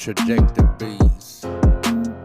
Trajectories.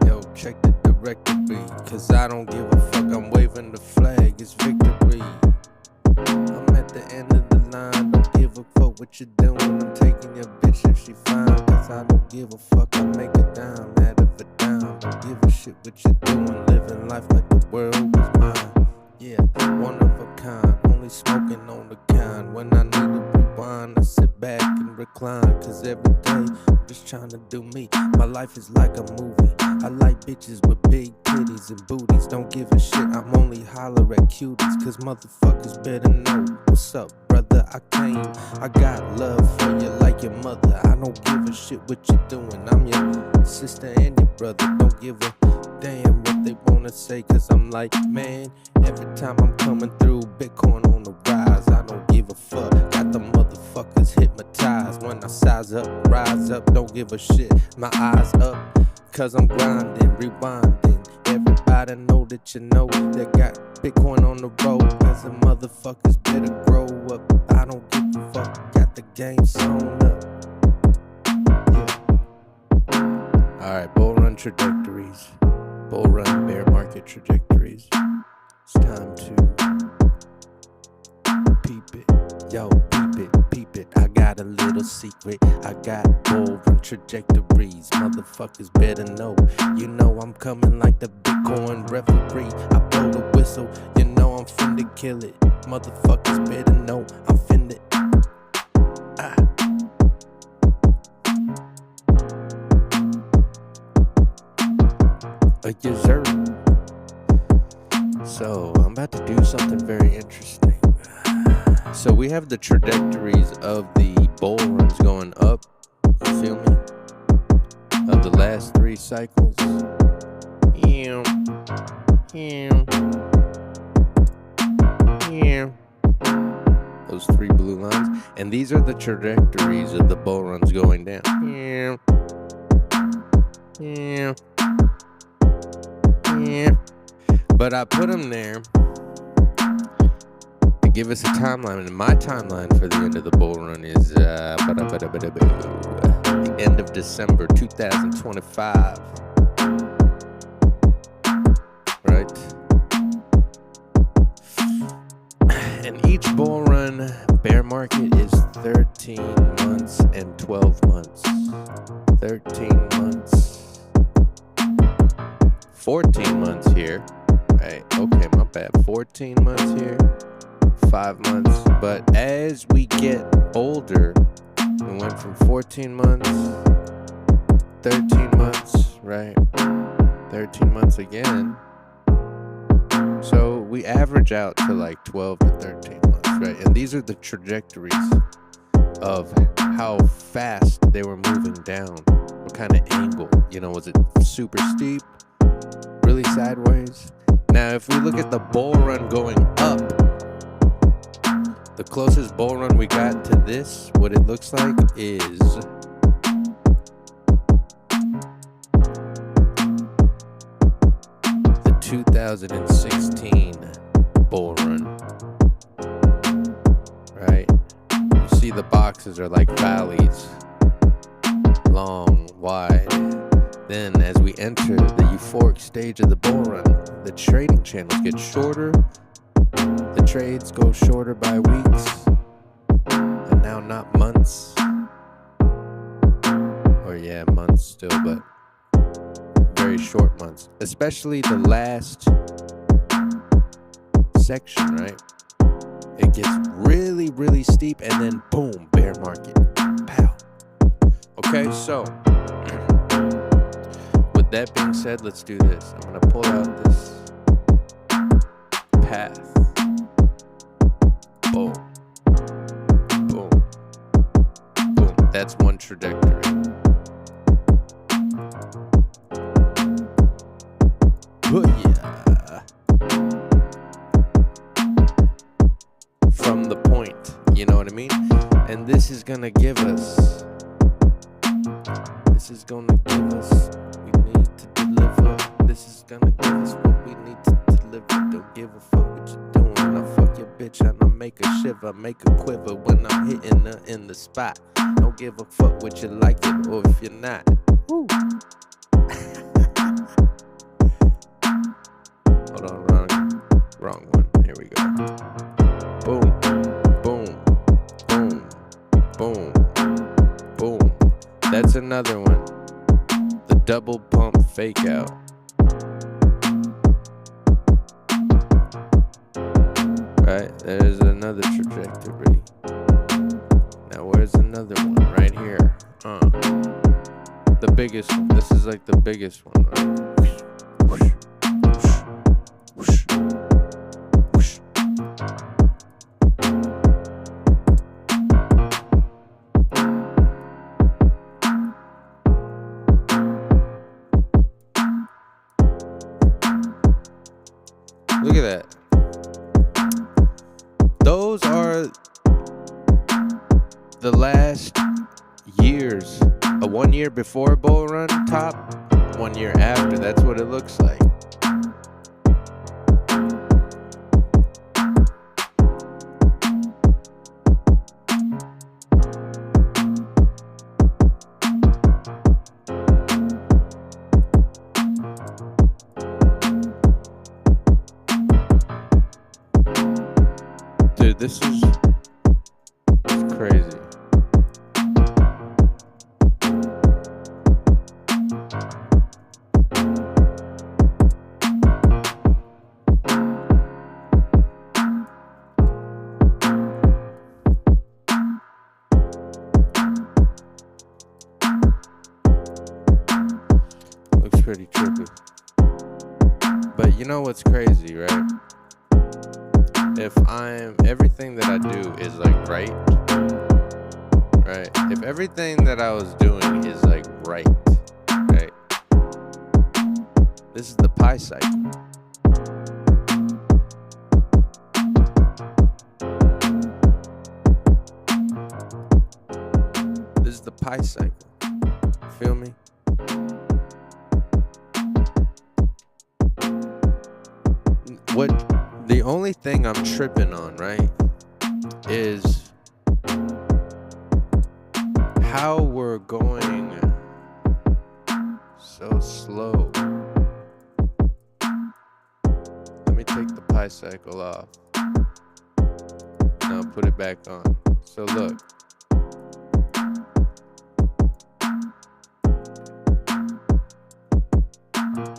Yo, check the directory, cause I don't give a fuck. I'm waving the flag, it's victory. I'm at the end of the line, don't give a fuck what you're doing. I'm taking your bitch if she fine, cause I don't give a fuck. I make a dime out of a dime. Don't give a shit what you're doing, living life like the world was mine. Yeah, one of a kind, only smoking on the kind. When I need to rewind, I sit back and recline, cause every day I'm just trying to do me. My life is like a movie. I like bitches with big titties and booties. Don't give a shit, I'm only holler at cuties, cause motherfuckers better know what's up, brother. I came, I got love for you like your mother. I don't give a shit what you're doing. I'm your sister and your brother. Don't give a damn what they wanna say, cause I'm like, man, every time I'm coming through, Bitcoin on the rise. I don't give a fuck, got the motherfuckers hypnotized. When I size up, rise up, don't give a shit, my eyes up, cause I'm grinding, rewinding. Everybody know that you know that got Bitcoin on the road, cause the motherfuckers better grow up. I don't give a fuck, got the game sewn up. Yeah. Alright, bull run trajectories. Bull run bear market trajectories. It's time to peep it. Yo, peep it. I got a little secret. I got bull run trajectories. Motherfuckers better know. You know I'm coming like the Bitcoin referee. I blow the whistle. You know I'm finna kill it. Motherfuckers better know I'm finna. Yes, sir. So I'm about to do something very interesting. So we have the trajectories of the bull runs going up. You feel me? Of the last 3 cycles. Those 3 blue lines. And these are the trajectories of the bull runs going down. But I put them there to give us a timeline. And my timeline for the end of the bull run is the end of December 2025. Right? And each bull run bear market is 13 months and 12 months. 13 months. 14 months here. Right, okay, my bad. 14 months here, 5 months. But as we get older, we went from 14 months, 13 months, right? 13 months again. So we average out to like 12 to 13 months, right? And these are the trajectories of how fast they were moving down. What kind of angle? You know, was it super steep? Really sideways? Now, if we look at the bull run going up, the closest bull run we got to this, what it looks like is the 2016 bull run. Right? You see the boxes are like valleys, long, wide. Then, as we enter the euphoric stage of the bull run, the trading channels get shorter, the trades go shorter by weeks, and now not months. Or yeah, months still, but very short months. Especially the last section, right? It gets really, really steep, and then boom, bear market. Pow. Okay, so that being said, let's do this. I'm going to pull out this path. Boom. Boom. Boom. That's one trajectory. Oh, yeah. From the point. You know what I mean? And this is going to give us. This is going to give us. This is gonna give us what we need to deliver. Don't give a fuck what you're doing. I fuck your bitch and I make her shiver, make her quiver when I'm hitting her in the spot. Don't give a fuck what you like it or if you're not. Woo. Hold on, wrong one. Here we go. Boom, boom, boom, boom, boom. That's another one. The double pump fake out. Right, there's another trajectory. Now where's another one? Right here. The biggest one. This is like the biggest one, right? Whoosh, whoosh, whoosh, whoosh. Look at that. Those are the last years. A 1 year before bull run top, 1 year after. That's what it looks like. Dude, this is crazy. Looks pretty trippy. But you know what's crazy, right? If everything that I do is like right, if everything that I was doing is like right, this is the pi cycle. This is the pi cycle. You feel me? The only thing I'm tripping on, right, is how we're going so slow. Let me take the pi cycle off. Now put it back on. So look.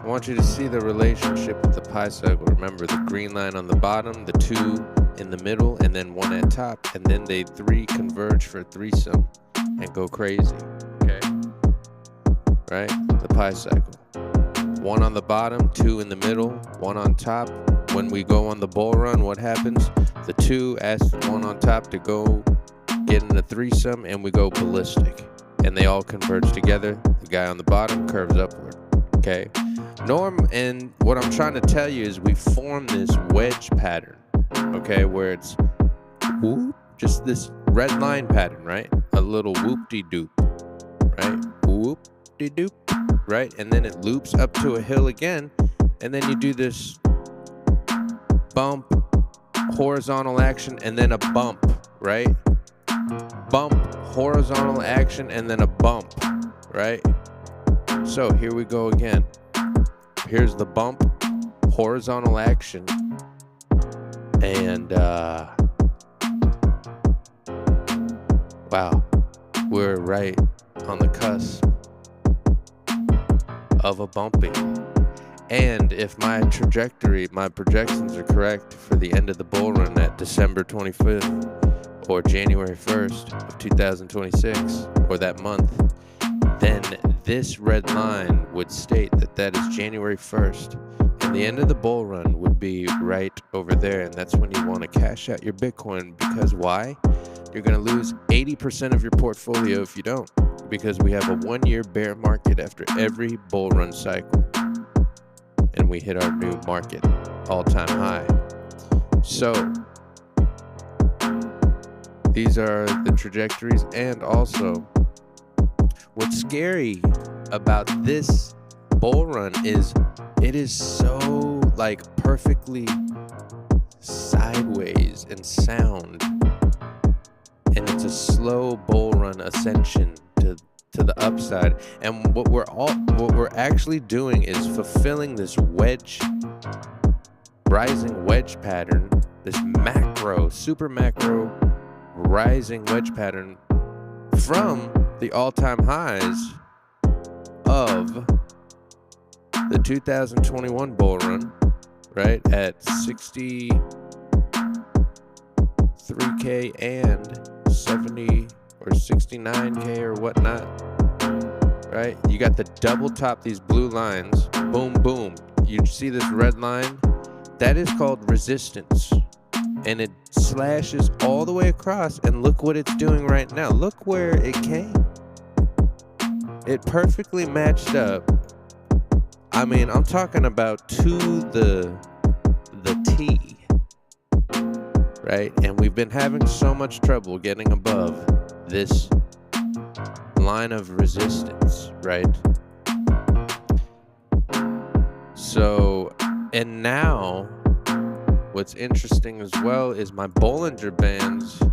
I want you to see the relationship with the pi cycle. Remember the green line on the bottom, the 2 in the middle, and then 1 at top, and then they 3 converge for a threesome and go crazy. Okay? Right? The pi cycle. 1 on the bottom, 2 in the middle, 1 on top. When we go on the bull run, what happens? The 2 asks the 1 on top to go get in a threesome, and we go ballistic. And they all converge together. The guy on the bottom curves upward. Okay? And what I'm trying to tell you is we form this wedge pattern, okay, where it's whoop, just this red line pattern, right? A little whoop-de-doop, right? Whoop-de-doop, right? And then it loops up to a hill again, and then you do this bump, horizontal action, and then a bump, right? Bump, horizontal action, and then a bump, right? So here we go again. Here's the bump, horizontal action, and wow, we're right on the cusp of a bumping. And if my projections are correct for the end of the bull run at December 25th or January 1st of 2026, or that month, then this red line would state that is January 1st, and the end of the bull run would be right over there, and that's when you want to cash out your Bitcoin. Because why? You're going to lose 80% of your portfolio if you don't, because we have a 1 year bear market after every bull run cycle, and we hit our new market all-time high. So these are the trajectories. And also, what's scary about this bull run is it is so like perfectly sideways and sound, and it's a slow bull run ascension to to the upside. And what we're actually doing is fulfilling this rising wedge pattern, this super macro rising wedge pattern from the all-time highs of the 2021 bull run, right, at 63K and 70 or 69K or whatnot, right? You got the double top, these blue lines, boom, boom. You see this red line? That is called resistance. And it slashes all the way across, and look what it's doing right now. Look where it came. It perfectly matched up. I mean, I'm talking about to the T, right? And we've been having so much trouble getting above this line of resistance, right? So, and now what's interesting as well is my Bollinger Bands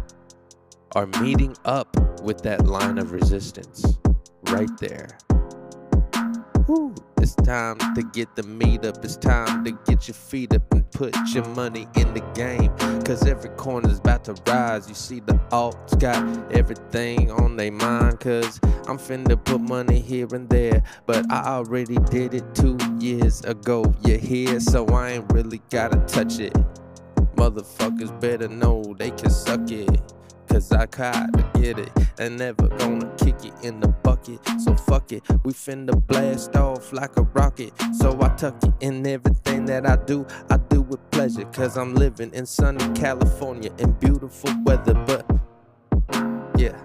are meeting up with that line of resistance right there. Woo. It's time to get the meat up. It's time to get your feet up and put your money in the game. Cause every corner's about to rise. You see the alts got everything on their mind. Cause I'm finna put money here and there. But I already did it 2 years ago. You're here, so I ain't really gotta touch it. Motherfuckers better know they can suck it. Cause I gotta get it and never gonna kick it in the bucket. So fuck it, we finna blast off like a rocket. So I tuck it in everything that I do with pleasure. Cause I'm living in sunny California in beautiful weather. But yeah,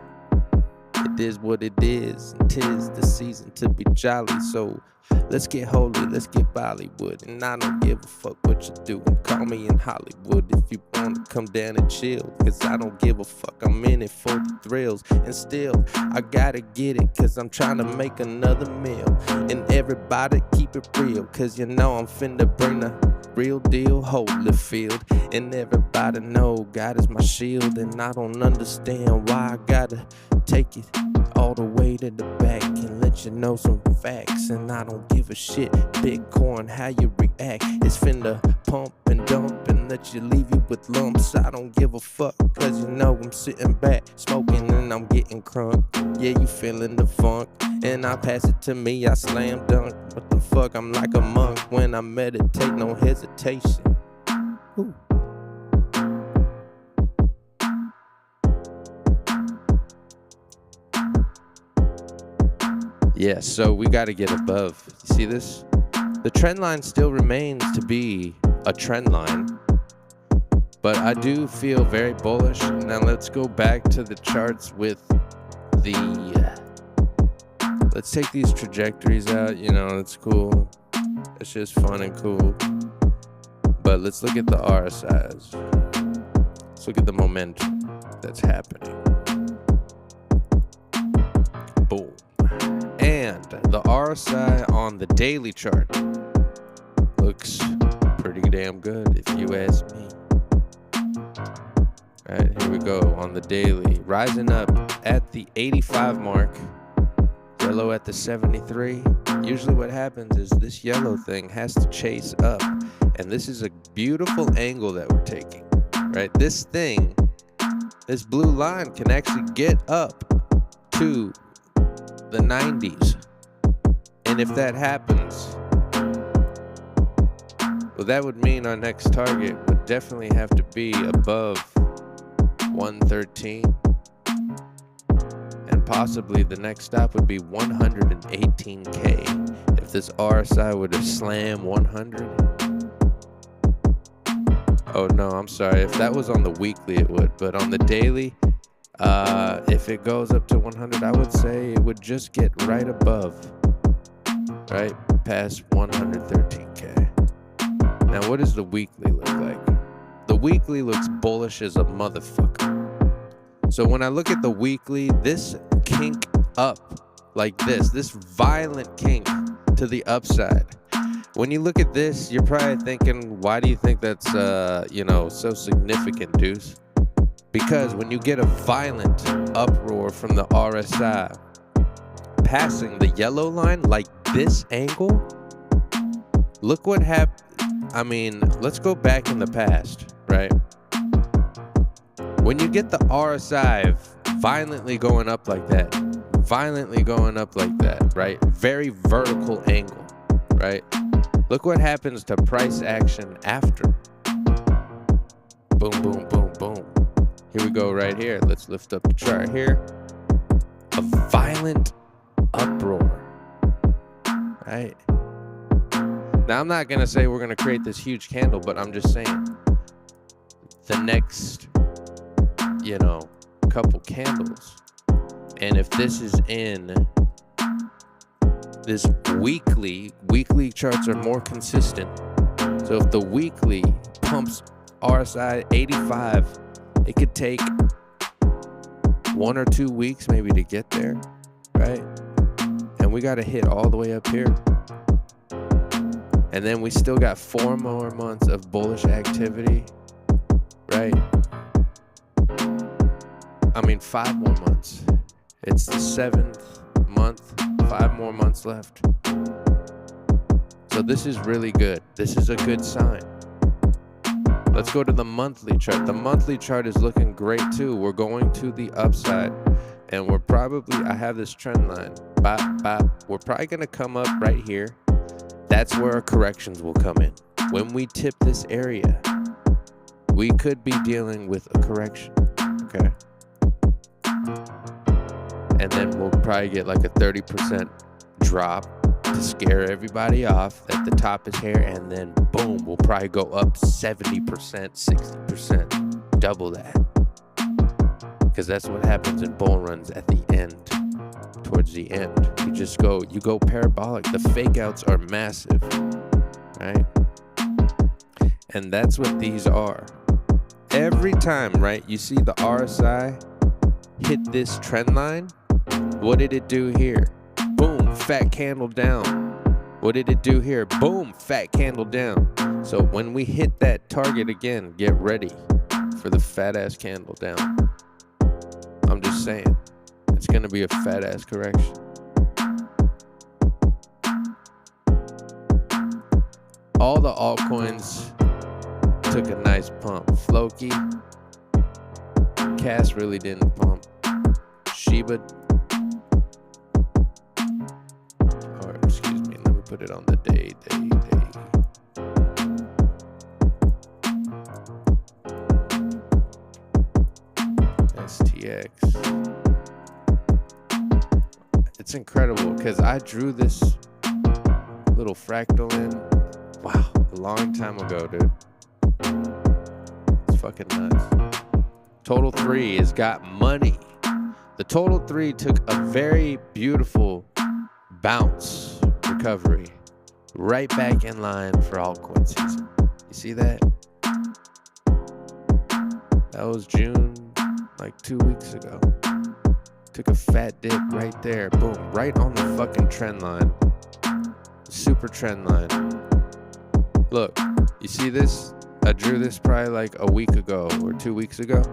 it is what it is. And 'tis the season to be jolly. So let's get holy, let's get Bollywood. And I don't give a fuck what you do. Call me in Hollywood if you wanna come down and chill. Cause I don't give a fuck, I'm in it for the thrills. And still, I gotta get it, cause I'm trying to make another meal. And everybody keep it real, cause you know I'm finna bring the real deal Holyfield. And everybody know God is my shield. And I don't understand why I gotta take it all the way to the back and let you know some facts. And I don't give a shit, Bitcoin, how you react. It's finna pump and dump and let you leave you with lumps. I don't give a fuck, cause you know I'm sitting back smoking and I'm getting crunk. Yeah, you feeling the funk, and I pass it to me, I slam dunk. What the fuck, I'm like a monk when I meditate, no hesitation. Ooh. Yeah, so we got to get above. You see this? The trend line still remains to be a trend line, but I do feel very bullish. Now let's go back to the charts with let's take these trajectories out. You know, it's cool. It's just fun and cool. But let's look at the RSIs. Let's look at the momentum that's happening. Boom. And the RSI on the daily chart looks pretty damn good, if you ask me. All right, here we go on the daily. Rising up at the 85 mark. Yellow at the 73. Usually what happens is this yellow thing has to chase up. And this is a beautiful angle that we're taking, right? This thing, this blue line can actually get up to the 90s. And if that happens, well, that would mean our next target would definitely have to be above 113. And possibly the next stop would be 118K. If this RSI were to slam 100. Oh no, I'm sorry. If that was on the weekly, it would. But on the daily, if it goes up to 100, I would say it would just get right above, right past 113K. Now, what does the weekly look like? The weekly looks bullish as a motherfucker. So when I look at the weekly, this kink up like this violent kink to the upside. When you look at this, you're probably thinking, why do you think that's, so significant, Deuce? Because when you get a violent uproar from the RSI, passing the yellow line like this angle, look what happened. I mean, let's go back in the past, right? When you get the RSI violently going up like that, right? Very vertical angle, right? Look what happens to price action after. Boom, boom, boom, boom. Here we go right here. Let's lift up the chart here. A violent uproar, right? Now, I'm not going to say we're going to create this huge candle, but I'm just saying the next, couple candles. And if this is in this weekly charts are more consistent. So if the weekly pumps RSI 85, it could take 1 or 2 weeks maybe to get there, right? And we got to hit all the way up here. And then we still got 4 more months of bullish activity, right? 5 more months. It's the 7th month, 5 more months left. So this is really good. This is a good sign. Let's go to the monthly chart. The monthly chart is looking great too. We're going to the upside, and we're probably, I have this trend line. We're probably going to come up right here. That's where our corrections will come in. When we tip this area, we could be dealing with a correction, okay? And then we'll probably get like a 30% drop to scare everybody off that the top is here, and then boom, we'll probably go up 70%, 60%, double that. Because that's what happens in bull runs at the end, towards the end. You go parabolic. The fake outs are massive, right? And that's what these are. Every time, right, you see the RSI hit this trend line, what did it do here? Boom, fat candle down. What did it do here? Boom, fat candle down. So when we hit that target again, get ready for the fat ass candle down. I'm just saying, it's gonna be a fat ass correction. All the altcoins took a nice pump. Floki, Cass really didn't pump. Shiba, or excuse me, let me put it on the day. STX. It's incredible because I drew this little fractal in, wow, a long time ago, dude. It's fucking nuts. Total 3 has got money. The Total 3 took a very beautiful bounce recovery right back in line for altcoin season. You see that? That was June, like 2 weeks ago. Took a fat dip right there. Boom, right on the fucking trend line. Super trend line. Look, you see this? I drew this probably like a week ago or 2 weeks ago.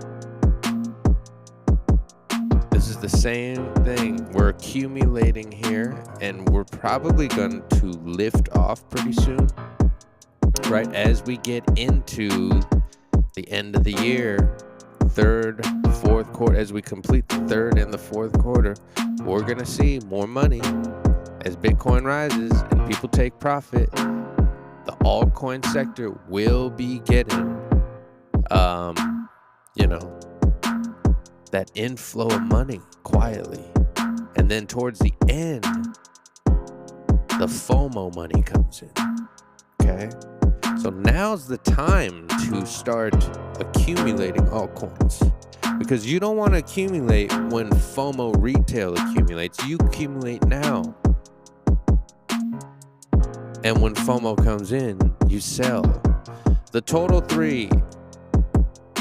This is the same thing. We're accumulating here, and we're probably going to lift off pretty soon, right? As we get into the end of the year, third, fourth quarter, as we complete the third and the fourth quarter, we're going to see more money as Bitcoin rises and people take profit. The altcoin sector will be getting, that inflow of money quietly. And then towards the end, the FOMO money comes in, okay? So now's the time to start accumulating altcoins, because you don't want to accumulate when FOMO retail accumulates. You accumulate now. And when FOMO comes in, you sell. The Total 3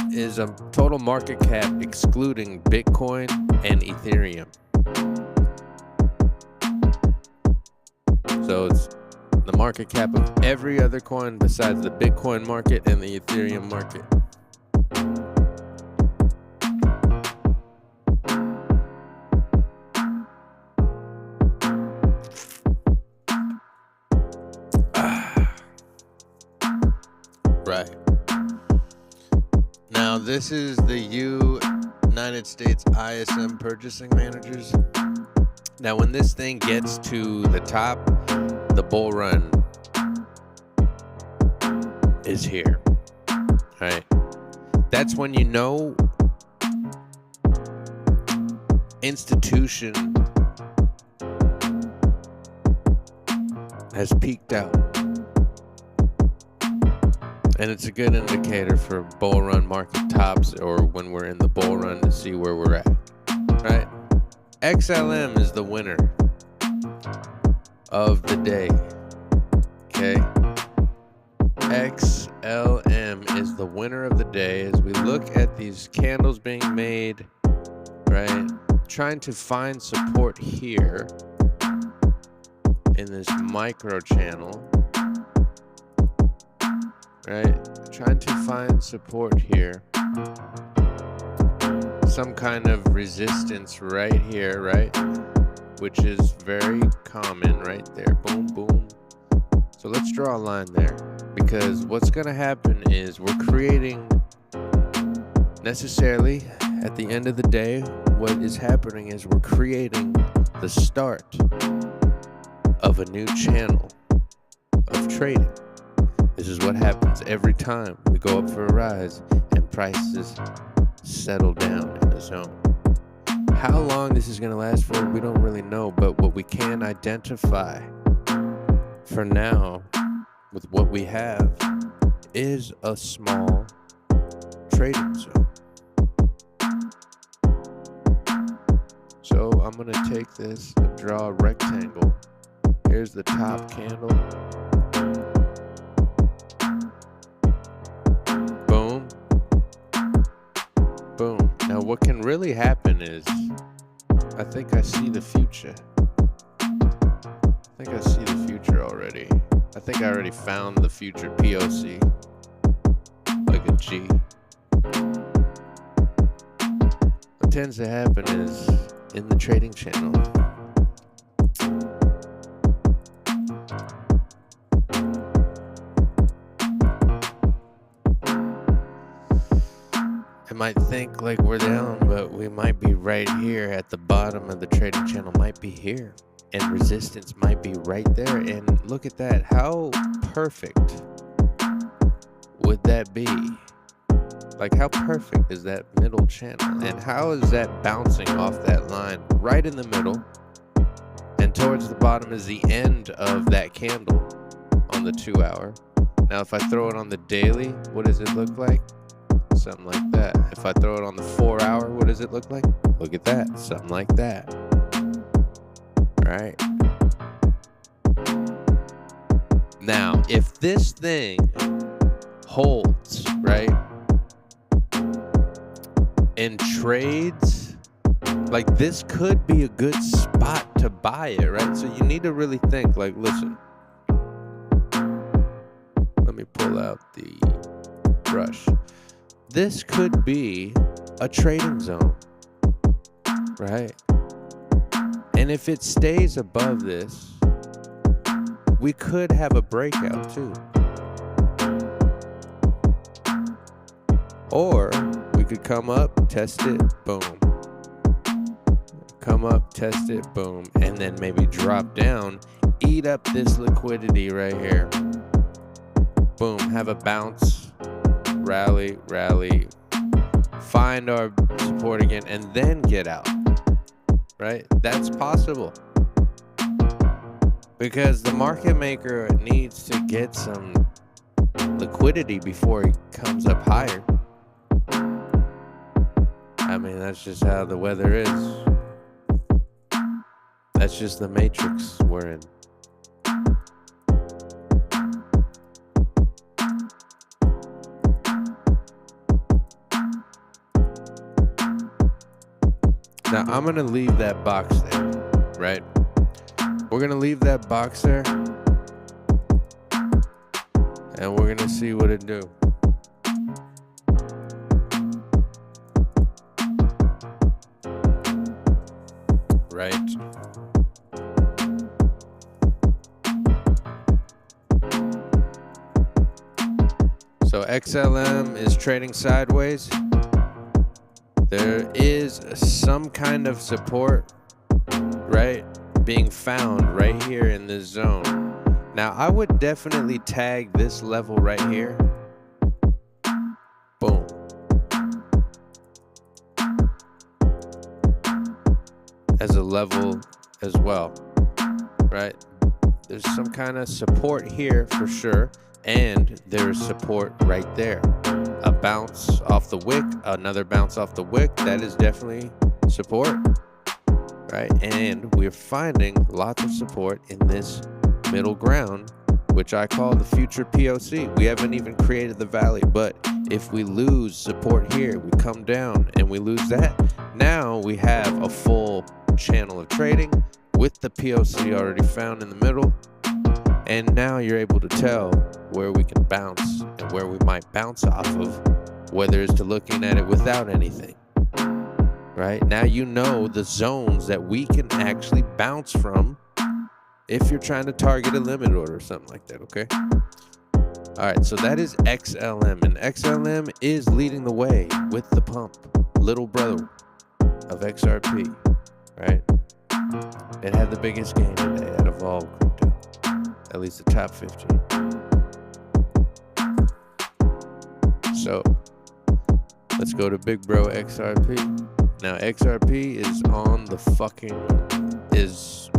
is a total market cap excluding Bitcoin and Ethereum. So it's the market cap of every other coin besides the Bitcoin market and the Ethereum market. Now, this is the United States ISM purchasing managers. Now, when this thing gets to the top, the bull run is here, right? That's when you know institution has peaked out. And it's a good indicator for bull run market tops, or when we're in the bull run, to see where we're at, right? XLM is the winner of the day, okay? XLM is the winner of the day as we look at these candles being made, right? Trying to find support here in this micro channel. Right, trying to find support here, some kind of resistance right here, right, which is very common right there. Boom, boom. So let's draw a line there, because what's going to happen is we're creating, necessarily at the end of the day, what is happening is we're creating the start of a new channel of trading. This is what happens every time we go up for a rise and prices settle down in the zone. How long this is going to last for, we don't really know, but what we can identify for now with what we have is a small trading zone. So I'm going to take this and draw a rectangle. Here's the top candle. Boom. Now what can really happen is, I think I see the future. I think I see the future already. I think I already found the future POC. Like a G. What tends to happen is, in the trading channel, might think like we're down, but we might be right here at the bottom of the trading channel, might be here, and resistance might be right there. And look at that, how perfect would that be? Like, how perfect is that middle channel, and how is that bouncing off that line right in the middle, and towards the bottom is the end of that candle on the 2 hour. Now if I throw it on the daily, what does it look like? Something like that. If I throw it on the 4 hour, what does it look like? Look at that, something like that. Right. Now, if this thing holds, right, and trades, like, this could be a good spot to buy it, right? So you need to really think, like, listen, let me pull out the brush. This could be a trading zone, right? And if it stays above this, we could have a breakout too. Or we could come up, test it, boom. Come up, test it, boom. And then maybe drop down, eat up this liquidity right here. Boom, have a bounce, rally, find our support again, and then get out, right? That's possible. Because the market maker needs to get some liquidity before he comes up higher. I mean, that's just how the weather is. That's just the matrix we're in. Now, I'm going to leave that box there, right? We're going to leave that box there, and we're going to see what it do. Right? So So XLM is trading sideways. There is some kind of support, right, being found right here in this zone. Now, I would definitely tag this level right here. Boom. As a level as well, right? There's some kind of support here for sure, and there's support right there. A bounce off the wick, another bounce off the wick, that is definitely support, right? And we're finding lots of support in this middle ground, which I call the future POC. We haven't even created the valley, but if we lose support here, we come down and we lose that, now we have a full channel of trading with the POC already found in the middle. And now you're able to tell where we can bounce and where we might bounce off of, whether it's to looking at it without anything, right? Now you know the zones that we can actually bounce from if you're trying to target a limit order or something like that, okay? All right, so that is XLM, and XLM is leading the way with the pump, little brother of XRP, right? It had the biggest gain today out of all crypto, at least the top 50. So let's go to big bro XRP. Now XRP is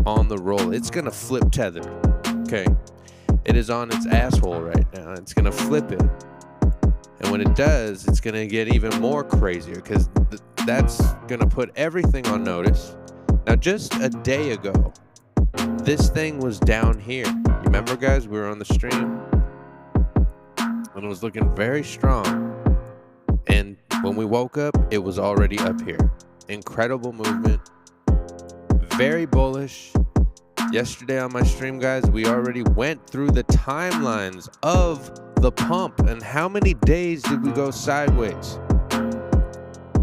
on the roll. It's gonna flip tether. Okay, it is on its asshole right now. It's gonna flip it, and when it does, it's gonna get even more crazier because that's gonna put everything on notice. Now, just a day ago, this thing was down here. You remember, guys? We were on the stream, and it was looking very strong. And when we woke up, it was already up here. Incredible movement. Very bullish. Yesterday on my stream, guys, we already went through the timelines of the pump. And how many days did we go sideways?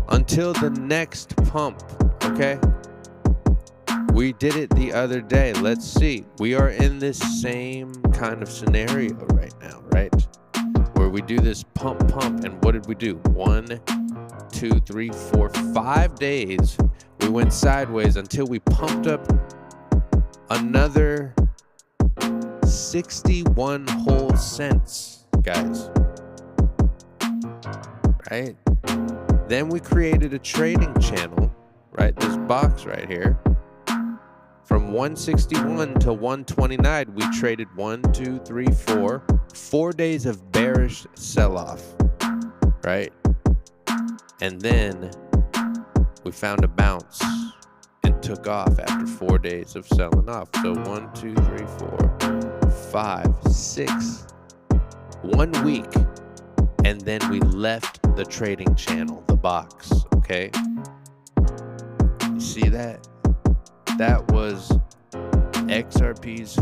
Until the next pump, okay? We did it the other day. Let's see. We are in this same kind of scenario right now, right? Where we do this pump. And what did we do? 1, 2, 3, 4, 5 days. We went sideways until we pumped up another 61 whole cents, guys. Right? Then we created a trading channel, right? This box right here. From 161 to 129, we traded 1, 2, 3, 4. 4 days of bearish sell-off, right? And then we found a bounce and took off after 4 days of selling off. So 1, 2, 3, 4, 5, 6. 1 week. And then we left the trading channel, the box, okay? You see that? That was XRP's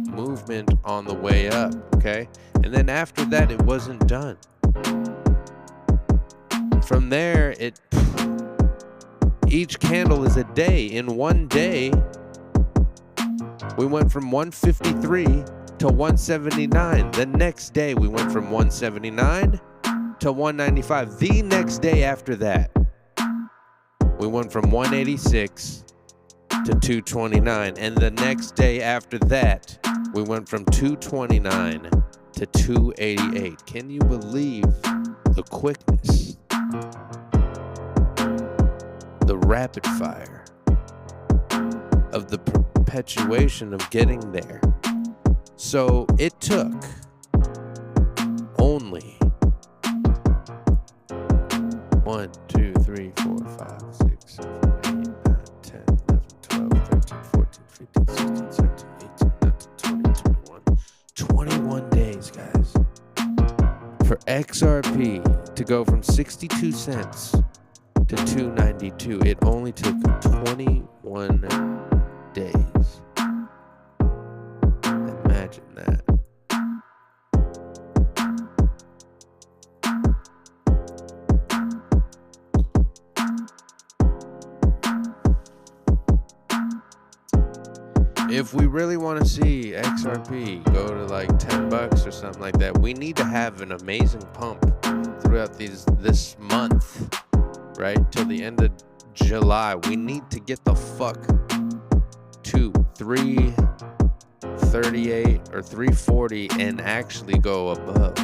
movement on the way up, okay? And then after that, it wasn't done. From there, each candle is a day. In 1 day, we went from 153 to 179. The next day, we went from 179 to 195. The next day after that, we went from 186 to 229, and the next day after that, we went from 229 to 288. Can you believe the quickness, the rapid fire of the perpetuation of getting there? So it took only 1, 2, 3, 4, 5, 6, 7, 8, 9, 10, 11, 12, 13, 14, 15, 16, 17, 18, 19, 20, 21. 21 days, guys. For XRP to go from 62 cents to 292, it only took 21 days. Imagine that. if we really want to see XRP go to like $10 or something like that, we need to have an amazing pump throughout this month, right? Till the end of July. We need to get the fuck to 338 or 340 and actually go above.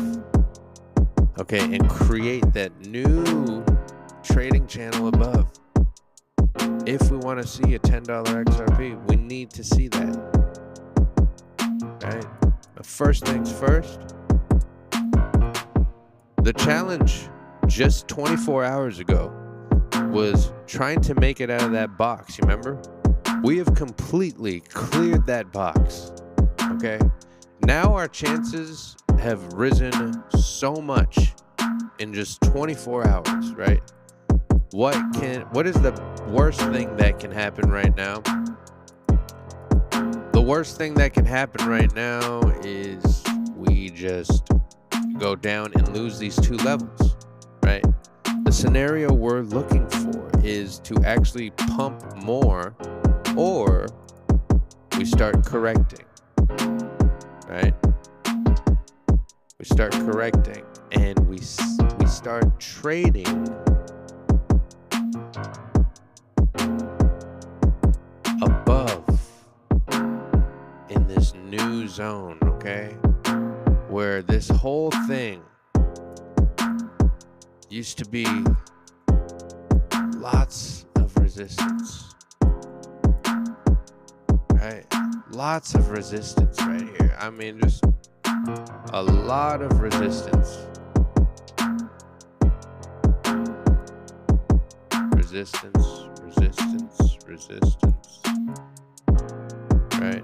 Okay, and create that new trading channel above. If we want to see a $10 XRP, we need to see that. Right? But first things first, the challenge just 24 hours ago was trying to make it out of that box. You remember? We have completely cleared that box. Okay? Now our chances have risen so much in just 24 hours, right? What is the worst thing that can happen right now? The worst thing that can happen right now is we just go down and lose these two levels, right? The scenario we're looking for is to actually pump more, or we start correcting, right? We start correcting and we start trading above in this new zone, okay? Where this whole thing used to be lots of resistance, right? Lots of resistance right here. I mean, just a lot of resistance. Resistance, resistance, resistance. Right?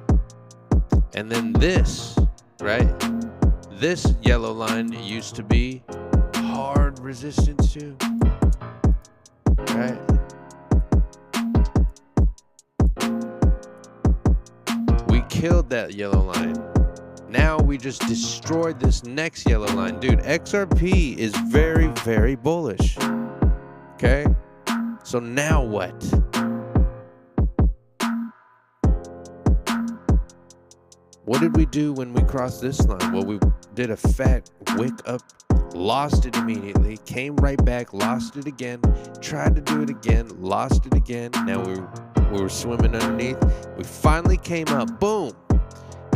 And then this, right? This yellow line used to be hard resistance too. Right? We killed that yellow line. Now we just destroyed this next yellow line. Dude, XRP is very, very bullish. Okay? So now what? What did we do when we crossed this line? Well, we did a fat wick up, lost it immediately, came right back, lost it again, tried to do it again, lost it again. Now we were swimming underneath. We finally came up, boom.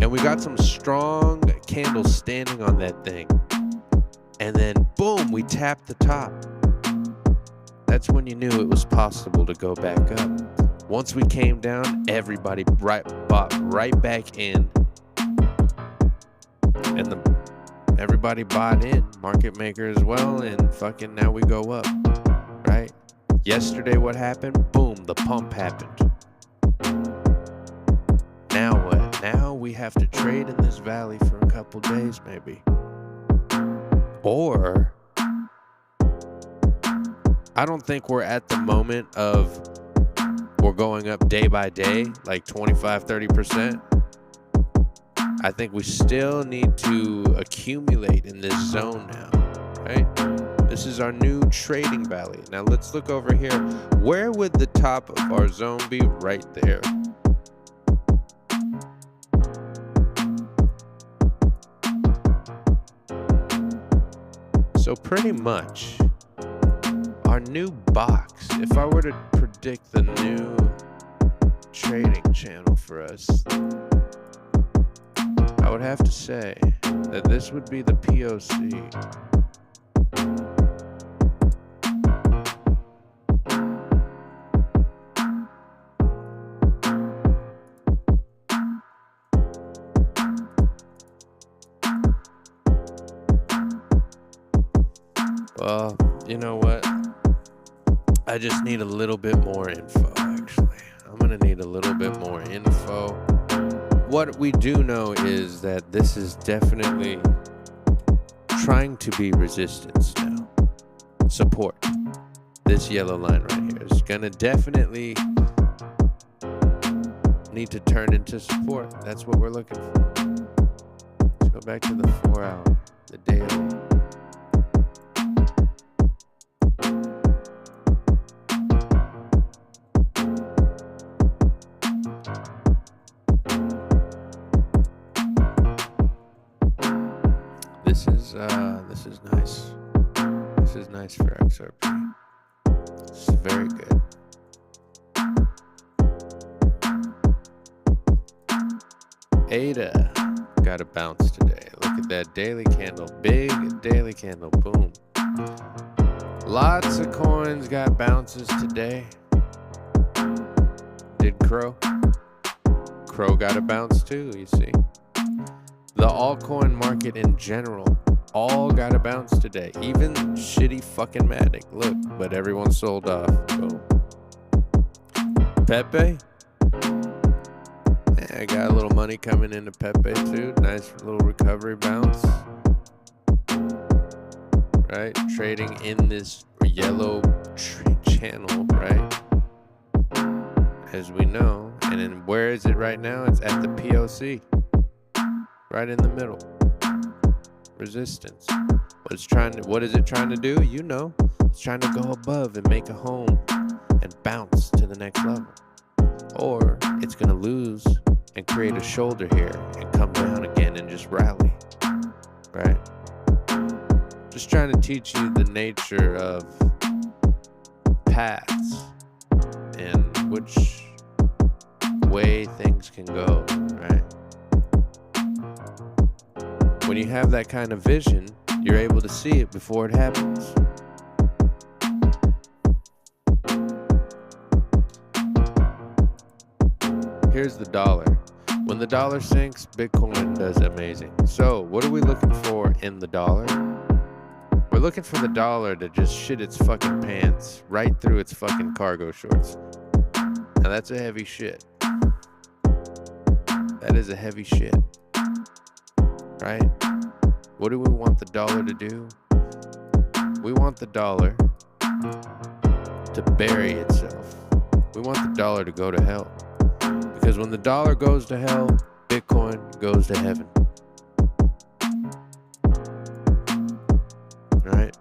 And we got some strong candles standing on that thing. And then, boom, we tapped the top. That's when you knew it was possible to go back up. Once we came down, everybody bought right back in. And everybody bought in, market maker as well, and fucking now we go up, right? Yesterday what happened? Boom, the pump happened. Now what? Now we have to trade in this valley for a couple days maybe. Or I don't think we're at the moment of we're going up day by day, like 25, 30%. I think we still need to accumulate in this zone now, right? This is our new trading valley. Now let's look over here. Where would the top of our zone be? Right there. So pretty much our new box, if I were to predict the new trading channel for us, I would have to say that this would be the POC. Well, you know what? I just need a little bit more info, actually. I'm going to need a little bit more info. What we do know is that this is definitely trying to be resistance now. Support. This yellow line right here is going to definitely need to turn into support. That's what we're looking for. Let's go back to the 4 hour, the daily. this is nice. This is nice for XRP. This is very good. ADA got a bounce today. Look at that daily candle. Big daily candle. Boom. Lots of coins got bounces today. Did Crow? Crow got a bounce too, you see. The altcoin market in general all got a bounce today. Even shitty fucking Matic. Look, but everyone sold off. Boom. Pepe? Yeah, I got a little money coming into Pepe too. Nice little recovery bounce. Right? Trading in this yellow channel, right? As we know. And then where is it right now? It's at the POC. Right in the middle. Resistance. What is it trying to do? You know. It's trying to go above and make a home and bounce to the next level. Or it's going to lose and create a shoulder here and come down again and just rally. Right? Just trying to teach you the nature of paths and which way things can go, right? When you have that kind of vision, you're able to see it before it happens. Here's the dollar. When the dollar sinks, Bitcoin does amazing. So, what are we looking for in the dollar? We're looking for the dollar to just shit its fucking pants right through its fucking cargo shorts. Now that's a heavy shit. That is a heavy shit. Right? What do we want the dollar to do? We want the dollar to bury itself. We want the dollar to go to hell. Because when the dollar goes to hell, Bitcoin goes to heaven. Right?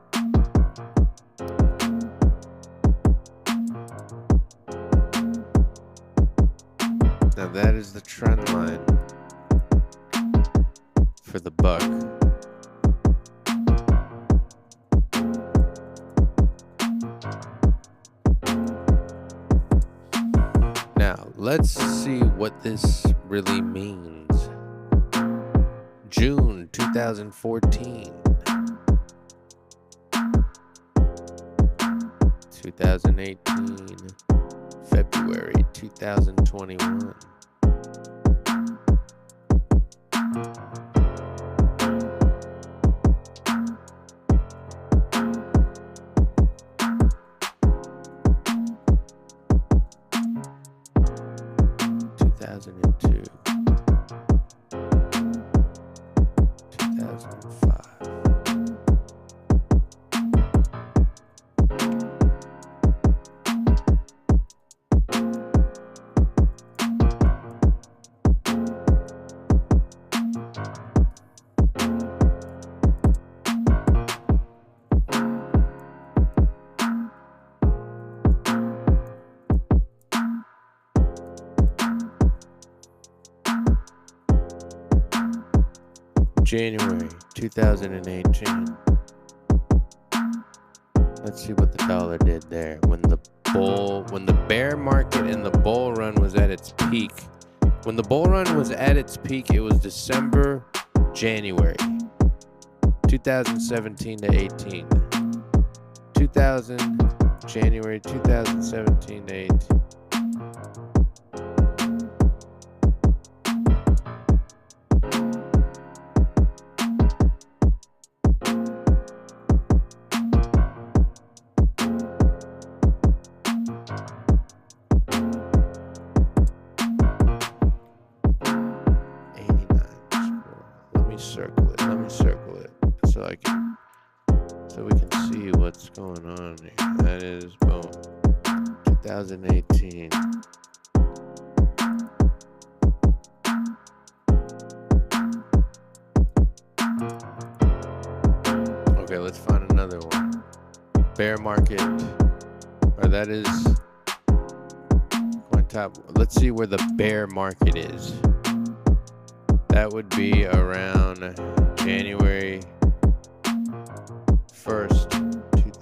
Now that is the trend line for the buck. Now, let's see what this really means. June 2014. 2018. February 2021. January 2018. Let's see what the dollar did there. When the bear market and the bull run was at its peak. When the bull run was at its peak, it was January 2017 to 18. January 2017 to 18. Circle it so we can see what's going on here. That is boom. 2018. Okay, let's find another one. Bear market, or that is on top. Let's see where the bear market is. That would be around January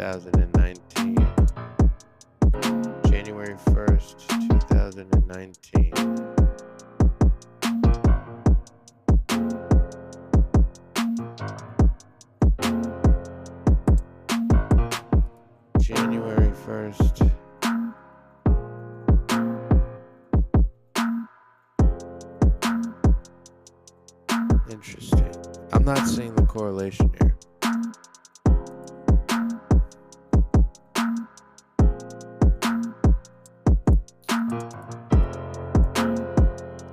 2019. January 1st, 2019. January 1st. Interesting. I'm not seeing the correlation here.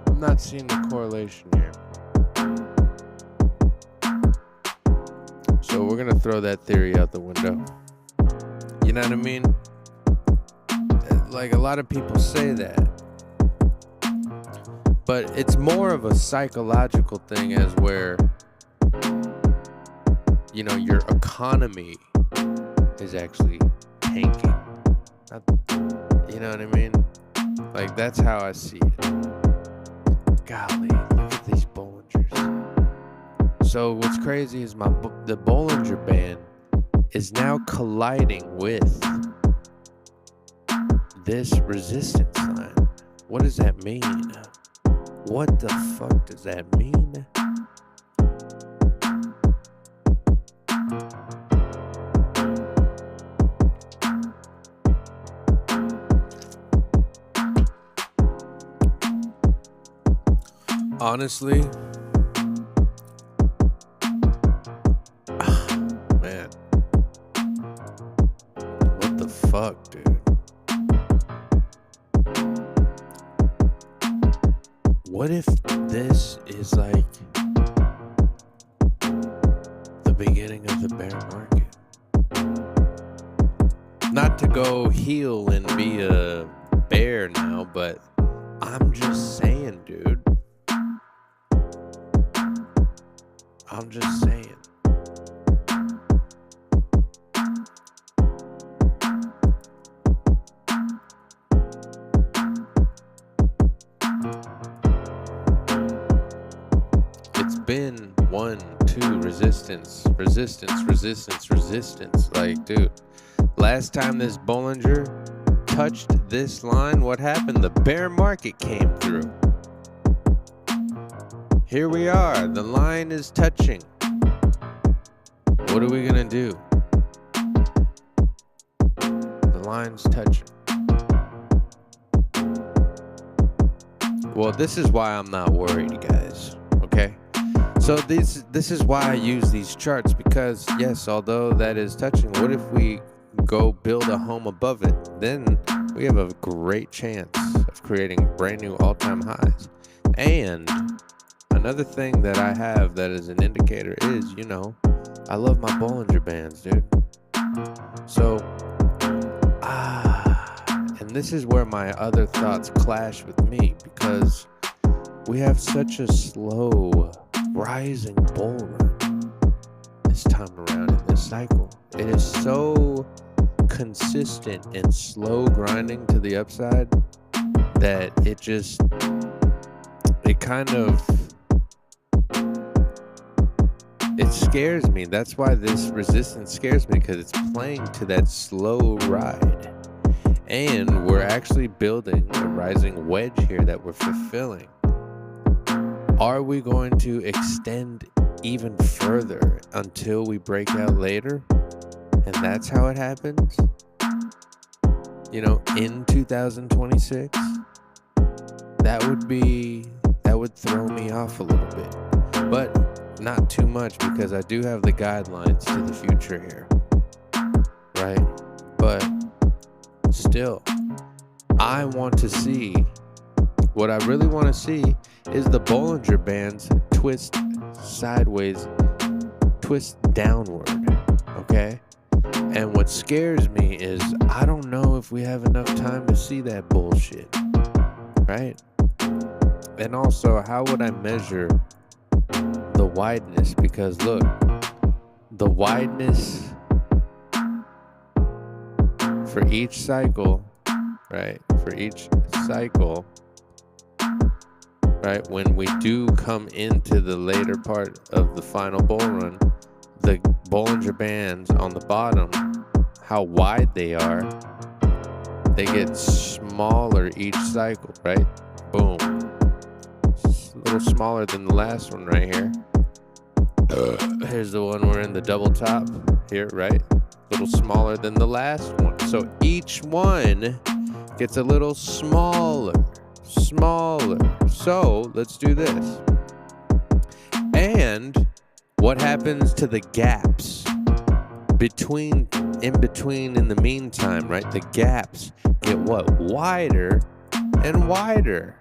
I'm not seeing the correlation here. So we're going to throw that theory out the window. You know what I mean? Like, a lot of people say that. But it's more of a psychological thing, as where, you know, your economy is actually tanking. You know what I mean? Like, that's how I see it. Golly, look at these Bollingers. So what's crazy is the Bollinger Band is now colliding with this resistance line. What does that mean? What the fuck does that mean? Honestly, man, what the fuck, dude? What if this is like the beginning of the bear market? Not to go heel and be a bear now, but I'm just saying, dude. I'm just saying. It's been 1, 2, resistance. Like, dude, last time this Bollinger touched this line, what happened? The bear market came through. Here we are. The line is touching. What are we gonna do? The line's touching. Well, this is why I'm not worried, guys. Okay? So this is why I use these charts, because yes, although that is touching, what if we go build a home above it? Then we have a great chance of creating brand new all-time highs. And another thing that I have that is an indicator is, you know, I love my Bollinger Bands, dude. So, and this is where my other thoughts clash with me, because we have such a slow rising bull run this time around in this cycle. It is so consistent and slow grinding to the upside that it kind of, it scares me. That's why this resistance scares me, because it's playing to that slow ride. And we're actually building a rising wedge here that we're fulfilling. Are we going to extend even further until we break out later? And that's how it happens? You know, in 2026? That would throw me off a little bit. But not too much, because I do have the guidelines to the future here. Right? But still, I want to see, what I really want to see is the Bollinger Bands twist sideways, twist downward, okay? And what scares me is I don't know if we have enough time to see that bullshit, right? And also, how would I measure the wideness? Because look, the wideness for each cycle, right? For each cycle, right? When we do come into the later part of the final bull run, the Bollinger Bands on the bottom how wide they are, they get smaller each cycle, right? Boom. It's a little smaller than the last one right here. Here's the one we're in the double top here, right? A little smaller than the last one. So each one gets a little smaller. So let's do this. And what happens to the gaps in between in the meantime, right? The gaps get what? Wider and wider.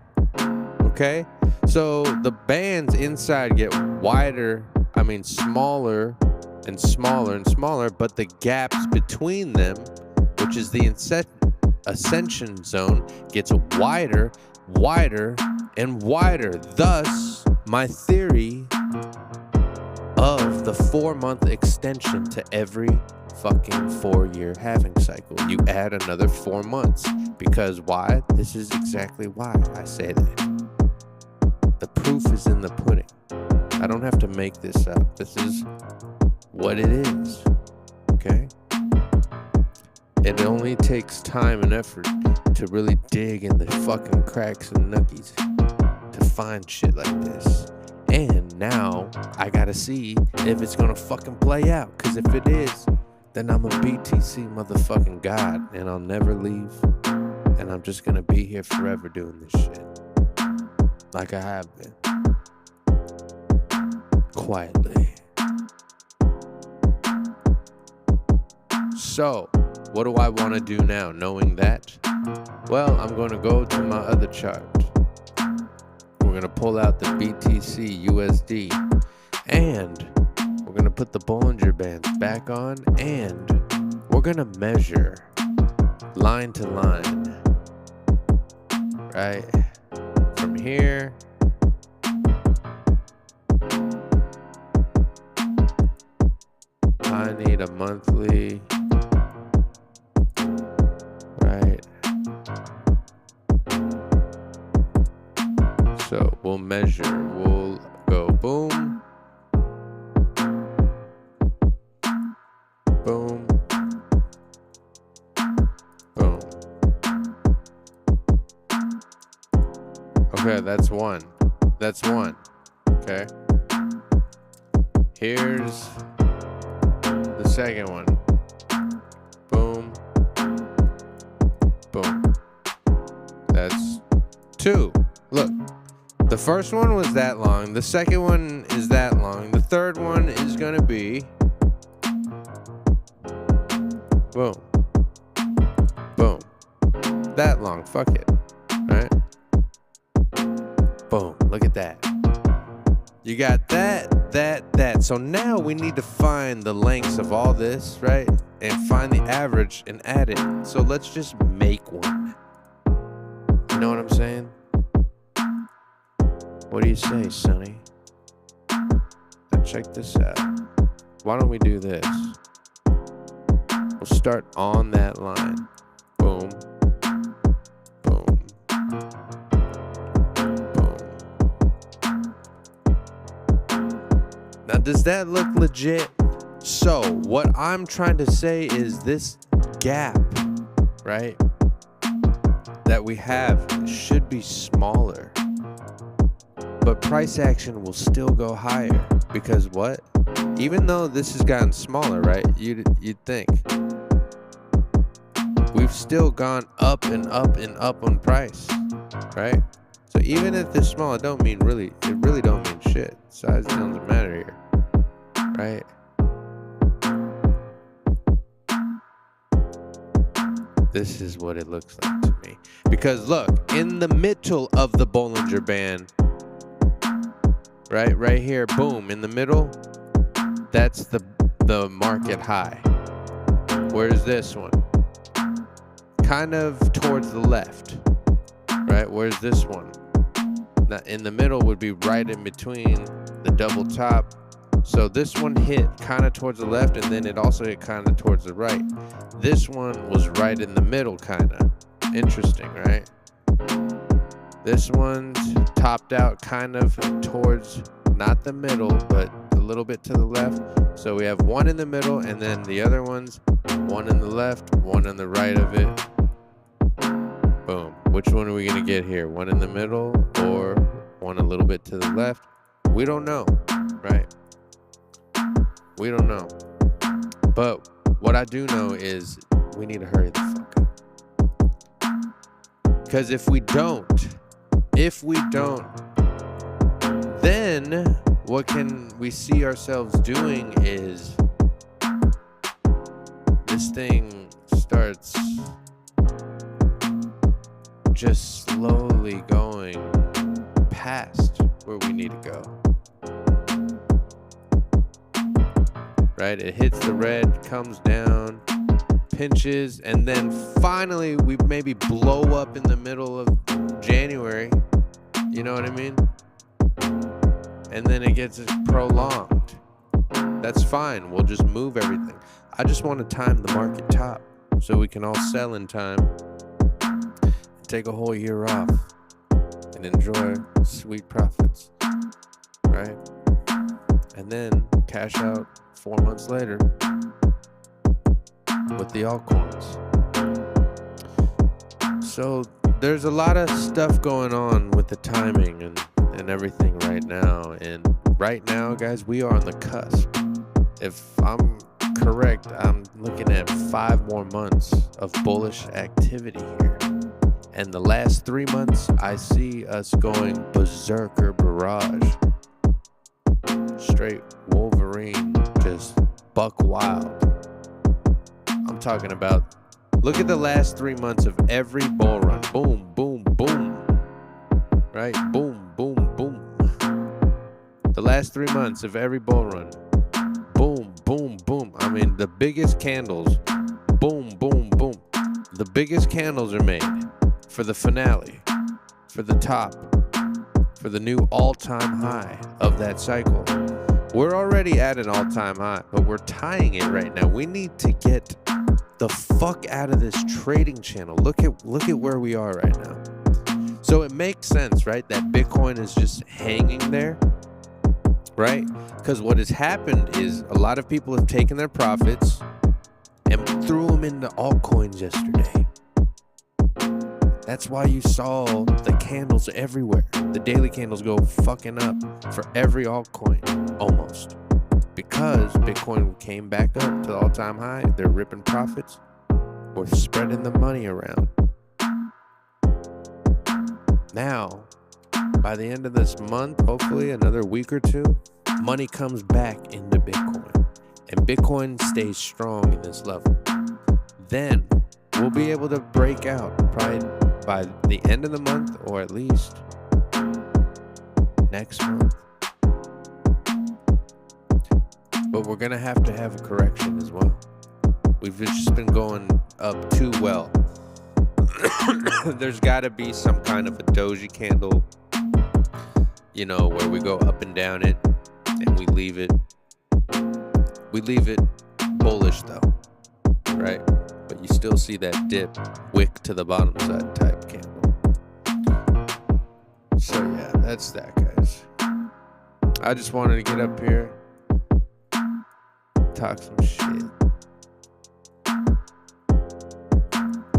Okay? So the bands inside get smaller and smaller and smaller, but the gaps between them, which is the ascension zone, gets wider and wider. Thus, my theory of the 4-month extension to every fucking 4-year halving cycle. You add another 4 months. Because why? This is exactly why I say that. The proof is in the pudding. I don't have to make this up. This is what it is. Okay? It only takes time and effort to really dig in the fucking cracks and nookies to find shit like this. And now I gotta see if it's gonna fucking play out. Cause if it is, then I'm a BTC motherfucking god and I'll never leave. And I'm just gonna be here forever doing this shit. Like I have been. Quietly. So, what do I want to do now, knowing that? Well, I'm going to go to my other chart. We're going to pull out the BTC USD. And we're going to put the Bollinger Bands back on. And we're going to measure line to line. Right? From here. I need a monthly. Right. So we'll measure. We'll go boom. Boom. Boom. Okay, that's one. That's one. Okay. Here's the second one. Boom. Boom. That's two. Look. The first one was that long. The second one is that long. The third one is gonna be boom. Boom. That long. Fuck it. Right? Boom. Look at that. You got that. So now we need to find the lengths of all this, right? And find the average and add it. So let's just make one. You know what I'm saying? What do you say, Sonny? Now check this out. Why don't we do this? We'll start on that line. Boom. Boom. Boom. Now, does that look legit? So, what I'm trying to say is this gap, right, that we have should be smaller. But price action will still go higher. Because what? Even though this has gotten smaller, right? You'd think. We've still gone up and up and up on price. Right? So even if it's small, it really don't mean shit. Size doesn't matter here. Right? This is what it looks like to me. Because look, in the middle of the Bollinger Band, right here, boom, in the middle, that's the market high. Where's this one? Kind of towards the left, right? Where's this one? Now, in the middle would be right in between the double top. So this one hit kind of towards the left, and then it also hit kind of towards the right. This one was right in the middle, kind of. Interesting, right? This one's topped out kind of towards, not the middle, but a little bit to the left. So we have one in the middle, and then the other ones, one in the left, one on the right of it. Boom. Which one are we going to get here? One in the middle or one a little bit to the left? We don't know, right? We don't know. But what I do know is we need to hurry the fuck up. Because if we don't, then what can we see ourselves doing is this thing starts just slowly going past where we need to go. Right? It hits the red, comes down, pinches, and then finally we maybe blow up in the middle of January. You know what I mean? And then it gets prolonged. That's fine. We'll just move everything. I just want to time the market top so we can all sell in time, take a whole year off, and enjoy sweet profits, right? And then cash out 4 months later with the altcoins. So there's a lot of stuff going on with the timing and everything right now. And right now, guys, we are on the cusp. If I'm correct, I'm looking at 5 more months of bullish activity here. And the last 3 months, I see us going berserker barrage. Straight Wolverine, just buck wild. I'm talking about, look at the last 3 months of every bull run. Boom, boom, boom. Right? Boom, boom, boom. The last 3 months of every bull run. Boom, boom, boom. I mean, the biggest candles. Boom, boom, boom. The biggest candles are made for the finale, for the top, for the new all-time high of that cycle. We're already at an all-time high, but we're tying it right now. We need to get the fuck out of this trading channel. Look at where we are right now. So it makes sense, right, that Bitcoin is just hanging there, right? Because what has happened is a lot of people have taken their profits and threw them into altcoins yesterday. That's why you saw the candles everywhere. The daily candles go fucking up for every altcoin, almost. Because Bitcoin came back up to the all-time high. They're ripping profits. We're spreading the money around. Now, by the end of this month, hopefully another week or two, money comes back into Bitcoin. And Bitcoin stays strong in this level. Then we'll be able to break out probably by the end of the month, or at least next month. But we're going to have a correction as well. We've just been going up too well. There's got to be some kind of a doji candle, you know, where we go up and down it and we leave it bullish though, right? But you still see that dip, wick to the bottom side type candle. So yeah, that's that, guys. I just wanted to get up here, talk some shit.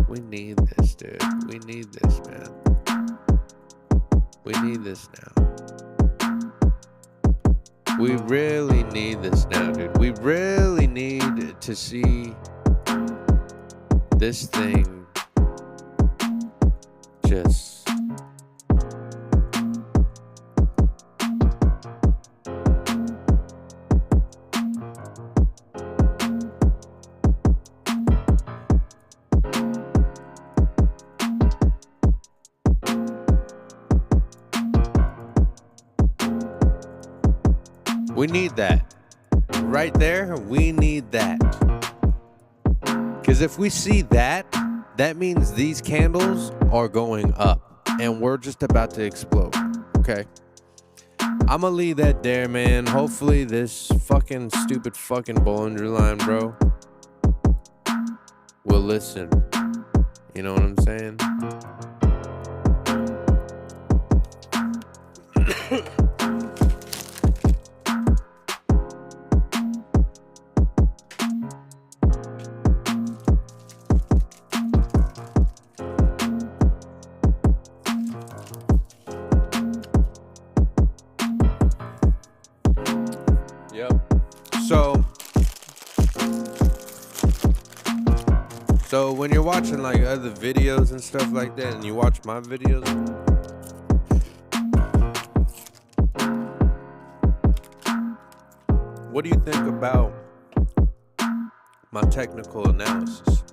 We need this, dude. We need this, man. We need this now. We really need this now, dude. We really need to see this thing just we need that. Right there, we need that. Because if we see that, that means these candles are going up. And we're just about to explode. Okay? I'm going to leave that there, man. Hopefully this fucking stupid fucking Bollinger line, bro, will listen. You know what I'm saying? Yep. So when you're watching like other videos and stuff like that, and you watch my videos, what do you think about my technical analysis?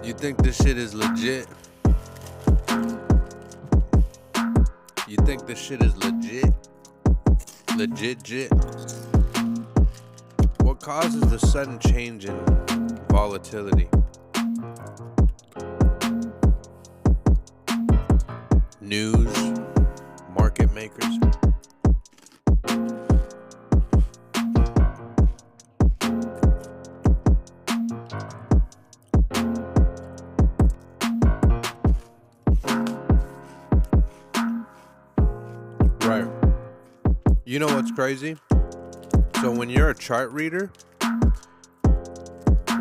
You think this shit is legit? You think this shit is legit? Legit? What causes the sudden change in volatility? News, market makers. Right. You know what's crazy? So when you're a chart reader,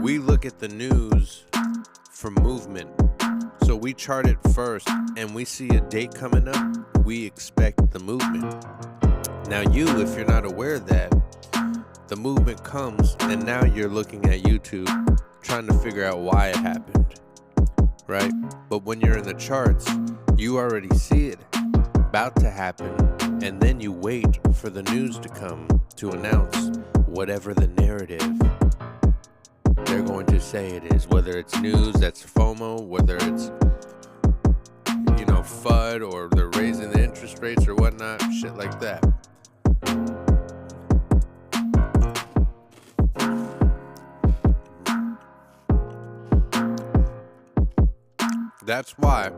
we look at the news for movement. So we chart it first, and we see a date coming up, we expect the movement. Now you, if you're not aware of that, the movement comes, and now you're looking at YouTube trying to figure out why it happened, right? But when you're in the charts, you already see it about to happen, and then you wait for the news to come to announce whatever the narrative they're going to say it is, whether it's news that's FOMO, whether it's, you know, FUD, or they're raising the interest rates or whatnot, shit like that. That's why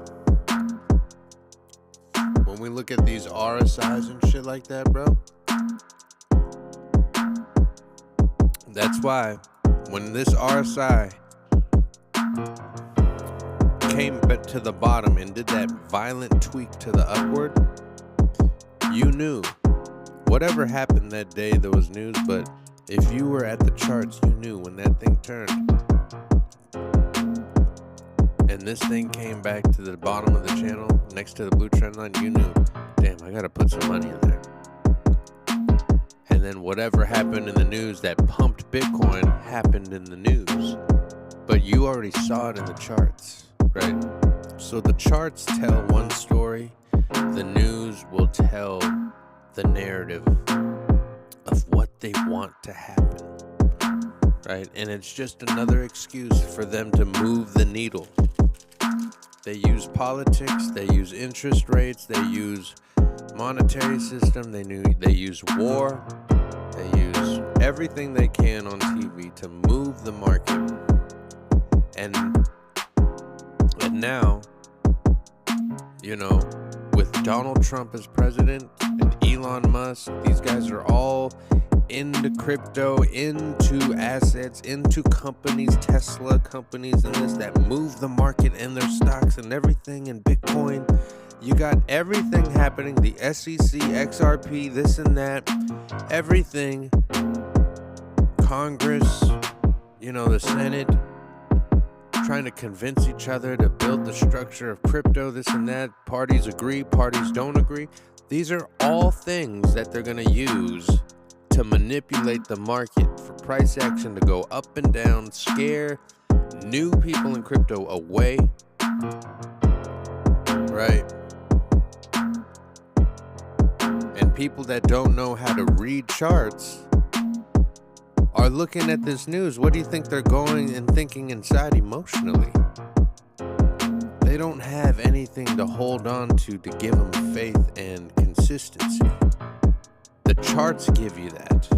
when we look at these RSIs and shit like that, bro, that's why when this RSI came back to the bottom and did that violent tweak to the upward, you knew whatever happened that day there was news, but if you were at the charts, you knew when that thing turned and this thing came back to the bottom of the channel next to the blue trend line, you knew, damn, I gotta put some money in there. And then whatever happened in the news that pumped Bitcoin happened in the news. But you already saw it in the charts, right? So the charts tell one story. The news will tell the narrative of what they want to happen, right? And it's just another excuse for them to move the needle. They use politics, they use interest rates, they use monetary system, they use war, they use everything they can on TV to move the market. And now, you know, with Donald Trump as president and Elon Musk, these guys are all into crypto, into assets, into companies, Tesla companies and this that move the market and their stocks and everything in Bitcoin. You got everything happening, the SEC, XRP, this and that, everything. Congress, you know, the Senate, trying to convince each other to build the structure of crypto, this and that. Parties agree, parties don't agree. These are all things that they're going to use to manipulate the market for price action to go up and down, scare new people in crypto away, right? And people that don't know how to read charts are looking at this news. What do you think they're going and thinking inside emotionally? They don't have anything to hold on to give them faith and consistency. The charts give you that.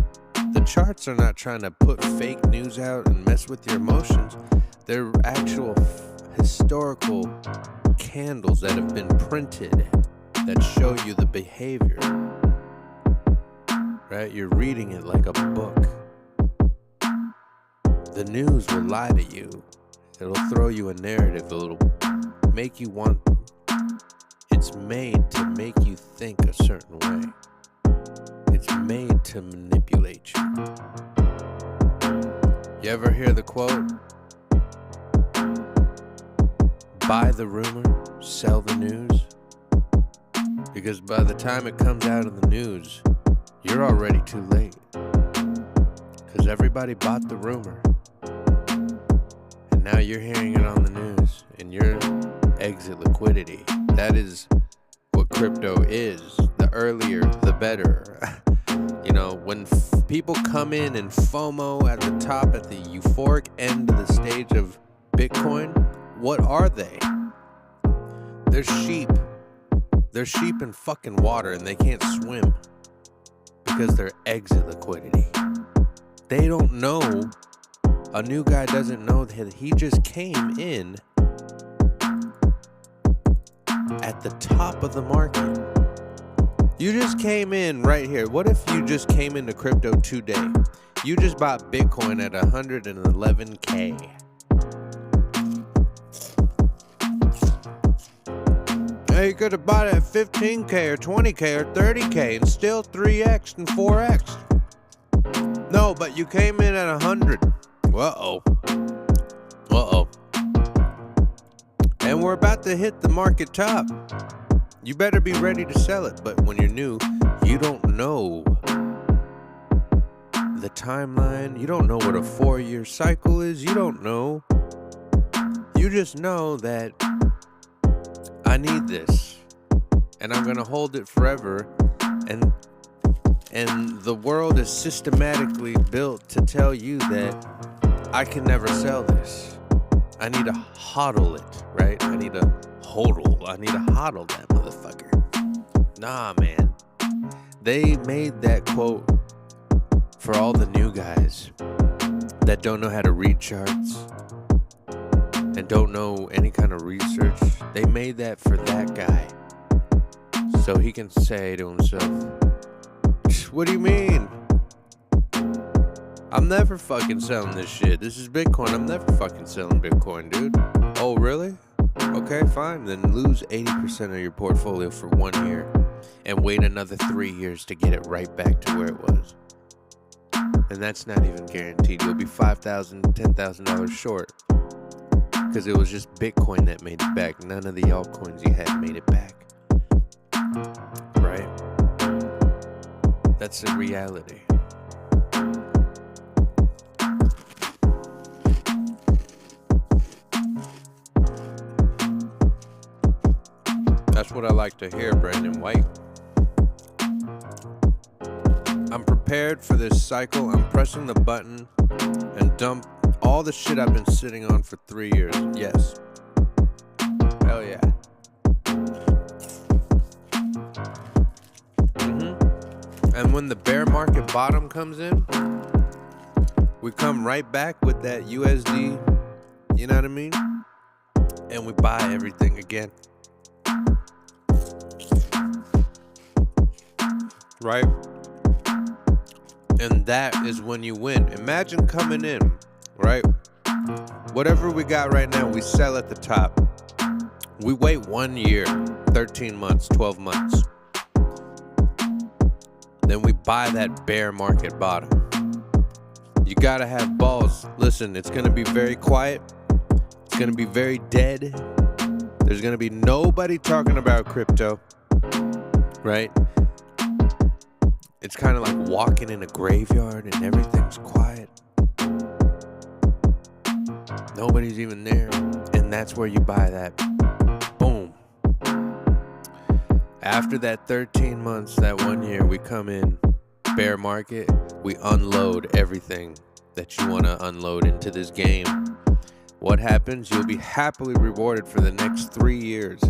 The charts are not trying to put fake news out and mess with your emotions. They're actual historical candles that have been printed that show you the behavior. Right? You're reading it like a book. The news will lie to you. It'll throw you a narrative. It'll make you want. It's made to make you think a certain way. It's made to manipulate you. You ever hear the quote? Buy the rumor, sell the news? Because by the time it comes out of the news, you're already too late. Because everybody bought the rumor. And now you're hearing it on the news. And your exit liquidity. That is what crypto is. The earlier, the better. You know, when people come in and FOMO at the top, at the euphoric end of the stage of Bitcoin, what are they? They're sheep. They're sheep in fucking water and they can't swim because they're exit liquidity. They don't know. A new guy doesn't know that he just came in at the top of the market. You just came in right here. What if you just came into crypto today? You just bought Bitcoin at 111K. You could have bought it at 15K or 20K or 30K and still 3X and 4X. No, but you came in at 100. Uh-oh. And we're about to hit the market top. You better be ready to sell it. But when you're new, you don't know the timeline. You don't know what a 4-year cycle is. You don't know. You just know that I need this, and I'm gonna hold it forever, and the world is systematically built to tell you that I can never sell this. I need to hodl it, right? I need to hodl that motherfucker. Nah, man. They made that quote for all the new guys that don't know how to read charts and don't know any kind of research. They made that for that guy. So he can say to himself, what do you mean? I'm never fucking selling this shit. This is Bitcoin. I'm never fucking selling Bitcoin, dude. Oh, really? Okay, fine. Then lose 80% of your portfolio for 1 year and wait another 3 years to get it right back to where it was. And that's not even guaranteed. You'll be $5,000, $10,000 short. Because it was just Bitcoin that made it back. None of the altcoins you had made it back. Right? That's the reality. That's what I like to hear, Brandon White. I'm prepared for this cycle. I'm pressing the button and dump all the shit I've been sitting on for 3 years. Yes. Hell yeah. And when the bear market bottom comes in, we come right back with that USD, you know what I mean? And we buy everything again. Right? And that is when you win. Imagine coming in, right? Whatever we got right now, we sell at the top. We wait 1 year, 13 months, 12 months. Then we buy that bear market bottom. You gotta have balls. Listen, it's gonna be very quiet. It's gonna be very dead. There's gonna be nobody talking about crypto, right? It's kind of like walking in a graveyard and everything's quiet. Nobody's even there. And that's where you buy that. Boom. After that 13 months, that 1 year, we come in, bear market, we unload everything that you want to unload into this game. What happens? You'll be happily rewarded for the next 3 years.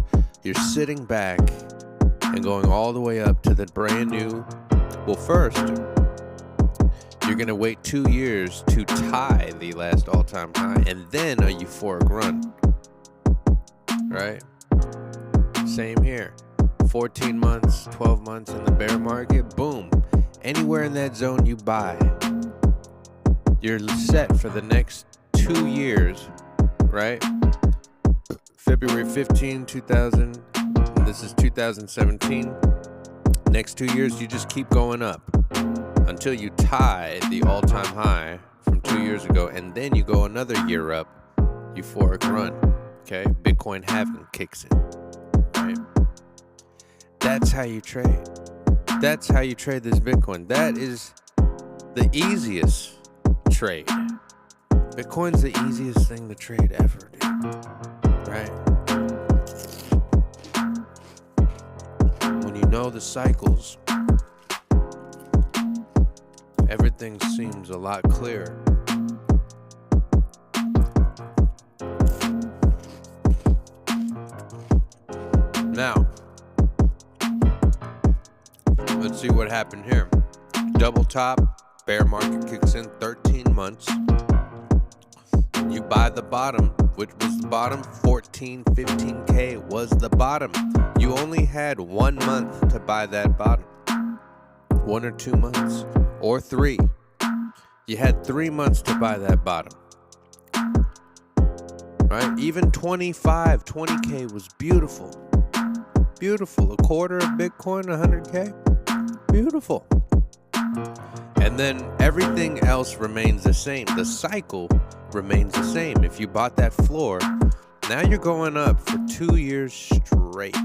You're sitting back and going all the way up to the brand new. Well, first, you're going to wait 2 years to tie the last all-time high and then a euphoric run. Right? Same here. 14 months, 12 months in the bear market, boom. Anywhere in that zone you buy, you're set for the next 2 years, right? February 15, 2000, and this is 2017. Next 2 years, you just keep going up until you tie the all-time high from from 2 years ago, and then you go another year up, euphoric run. Okay, Bitcoin halving kicks in. Right? That's how you trade. That's how you trade this Bitcoin. That is the easiest trade. Bitcoin's the easiest thing to trade ever, dude. Right? When you know the cycles, everything seems a lot clearer. Now, let's see what happened here. Double top, bear market kicks in, 13 months. You buy the bottom, which was the bottom, 14, 15K was the bottom. You only had 1 month to buy that bottom. 1 or 2 months, or 3. You had 3 months to buy that bottom. Right? Even 25, 20K was beautiful. Beautiful. A quarter of Bitcoin, 100K. Beautiful. And then everything else remains the same. The cycle remains the same. If you bought that floor, now you're going up for 2 years straight.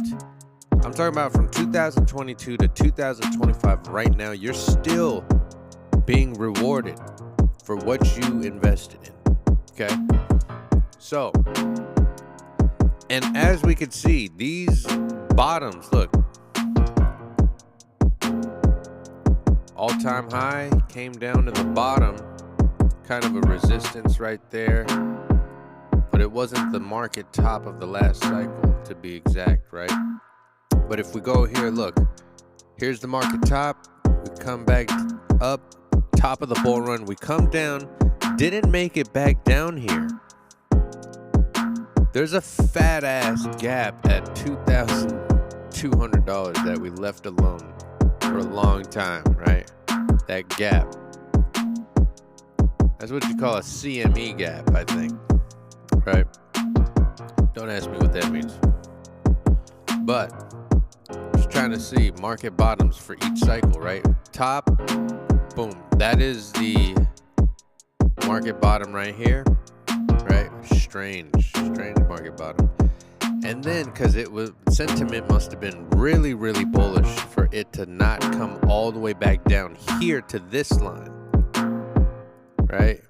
I'm talking about from 2022 to 2025. Right now, you're still being rewarded for what you invested in. Okay? So, and as we could see, these bottoms, look, all-time high came down to the bottom, kind of a resistance right there, but it wasn't the market top of the last cycle, to be exact, right? But if we go here, look, here's the market top, we come back up, top of the bull run, we come down, didn't make it back down here. There's a fat ass gap at $2,200 that we left alone for a long time, right? That gap. That's what you call a CME gap, I think. Right? Don't ask me what that means. But just trying to see market bottoms for each cycle, right? Top, boom. That is the market bottom right here. Right? Strange market bottom. And then, because it was, sentiment must have been really, really bullish for it to not come all the way back down here to this line. Right?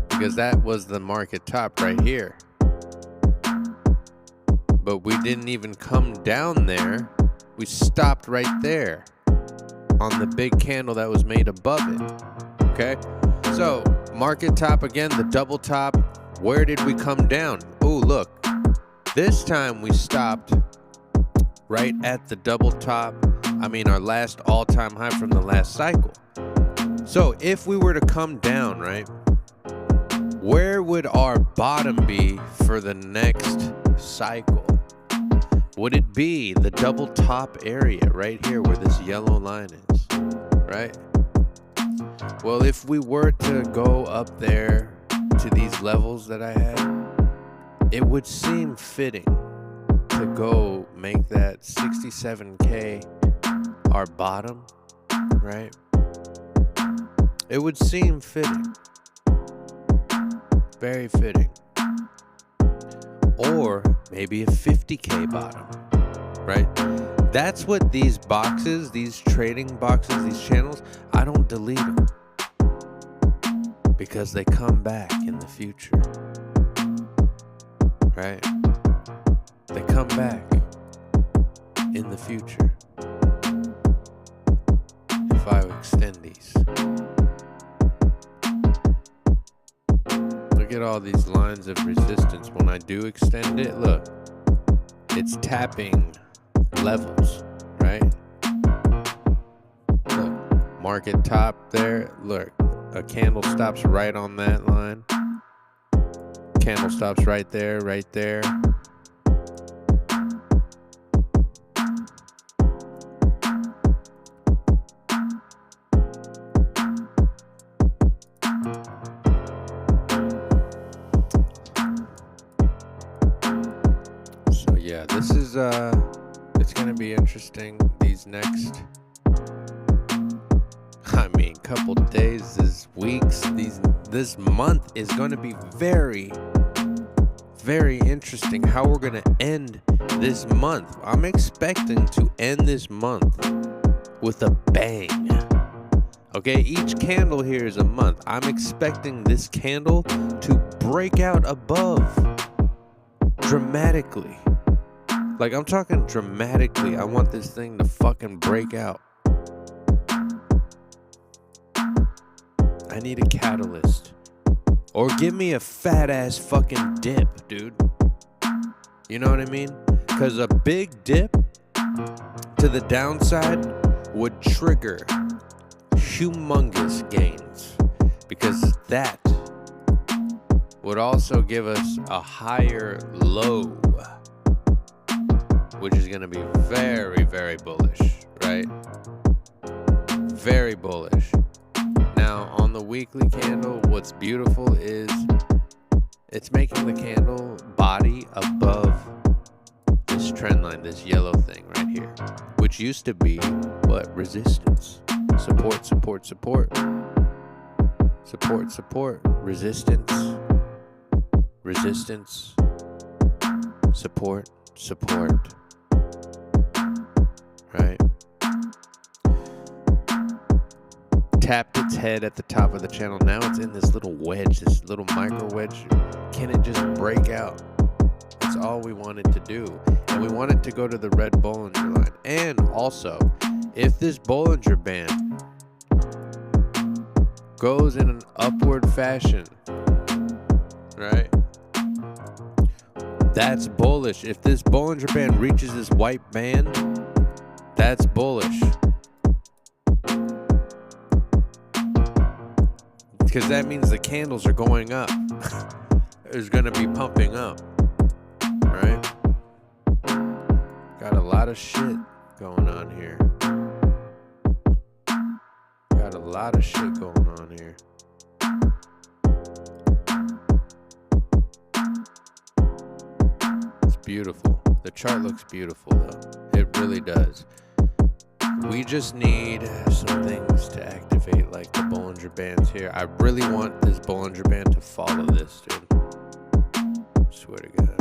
Because that was the market top right here. But we didn't even come down there. We stopped right there on the big candle that was made above it. Okay? So, market top again, the double top. Where did we come down? Oh, look. This time we stopped right at the double top. I mean, our last all-time high from the last cycle. So if we were to come down, right, where would our bottom be for the next cycle? Would it be the double top area right here where this yellow line is, right? Well, if we were to go up there to these levels that I had, it would seem fitting to go make that 67K our bottom, right? It would seem fitting. Very fitting. Or maybe a 50K bottom, right? That's what these boxes, these trading boxes, these channels, I don't delete them. Because they come back in the future. Right? They come back in the future. If I extend these. Look at all these lines of resistance. When I do extend it, look. It's tapping levels, right? Look, market top there. Look, a candle stops right on that line. Candle stops right there, right there. So yeah, this is it's gonna be interesting these next, I mean, couple days, this month is going to be very, very interesting. How we're going to end this month. I'm expecting to end this month with a bang. Okay, each candle here is a month. I'm expecting this candle to break out above dramatically. Like, I'm talking dramatically. I want this thing to fucking break out. I need a catalyst. Or give me a fat ass fucking dip, dude. You know what I mean? Because a big dip to the downside would trigger humongous gains. Because that would also give us a higher low, which is going to be very, very bullish, right? Very bullish. Now, on the weekly candle, what's beautiful is it's making the candle body above this trend line, this yellow thing right here, which used to be what? Resistance. Support, support, support. Support, support. Resistance. Resistance. Support, support. Right? Tapped its head at the top of the channel. Now it's in this little wedge, this little micro wedge. Can it just break out? That's all we wanted to do. And we wanted to go to the red Bollinger line. And also, if this Bollinger Band goes in an upward fashion, right? That's bullish. If this Bollinger Band reaches this white band, that's bullish. Because that means the candles are going up. It's going to be pumping up. Right? Got a lot of shit going on here. Got a lot of shit going on here. It's beautiful. The chart looks beautiful, though. It really does. We just need some things to activate, like the Bollinger Bands here. I really want this Bollinger Band to follow this, dude. Swear to God.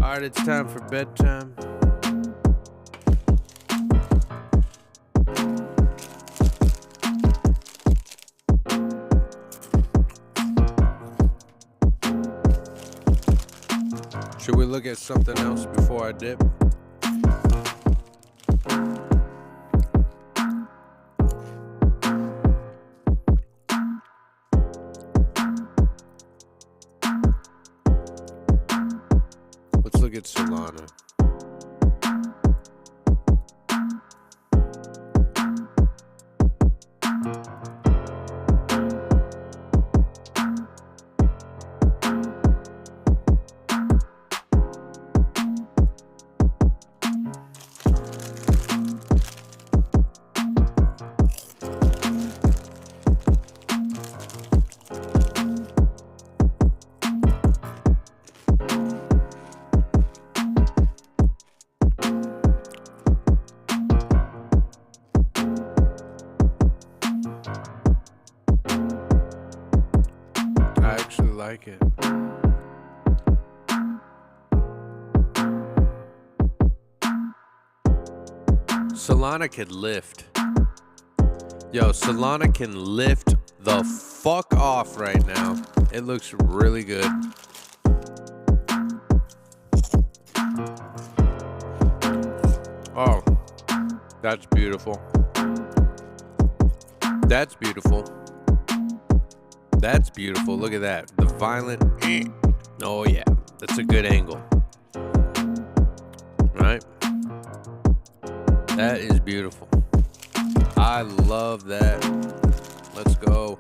Alright, it's time for bedtime. Should we look at something else before I dip? Let's look at Solana. Like it. Solana could lift. Yo, Solana can lift the fuck off right now. It looks really good. Oh, that's beautiful. That's beautiful. That's beautiful. Look at that. The violent. Oh, yeah. That's a good angle. Right? That is beautiful. I love that. Let's go.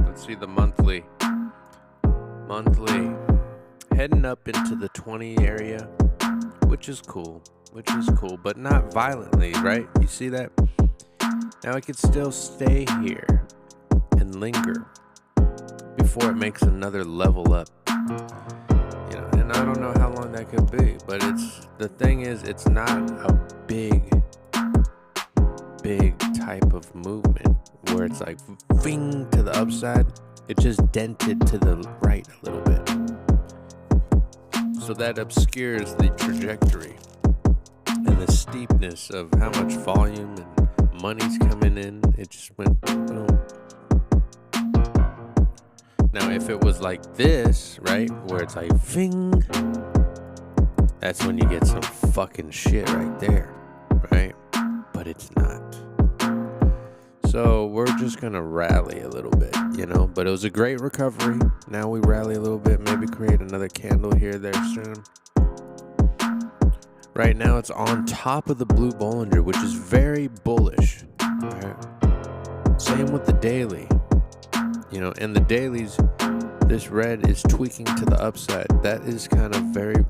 Let's see the monthly. Heading up into the 20 area, which is cool, but not violently, right? You see that? Now it could still stay here and linger before it makes another level up. You know, and I don't know how long that could be, but the thing is, it's not a big type of movement where it's like fing to the upside. It just dented to the right a little bit. So that obscures the trajectory and the steepness of how much volume and money's coming in. It just went boom. Now, if it was like this, right, where it's like fing, that's when you get some fucking shit right there, right? But it's not. So we're just gonna rally a little bit, you know, but it was a great recovery. Now we rally a little bit, maybe create another candle here there soon. Right now it's on top of the blue Bollinger, which is very bullish, right? Same with the daily, you know, and the dailies, this red is tweaking to the upside. That is kind of very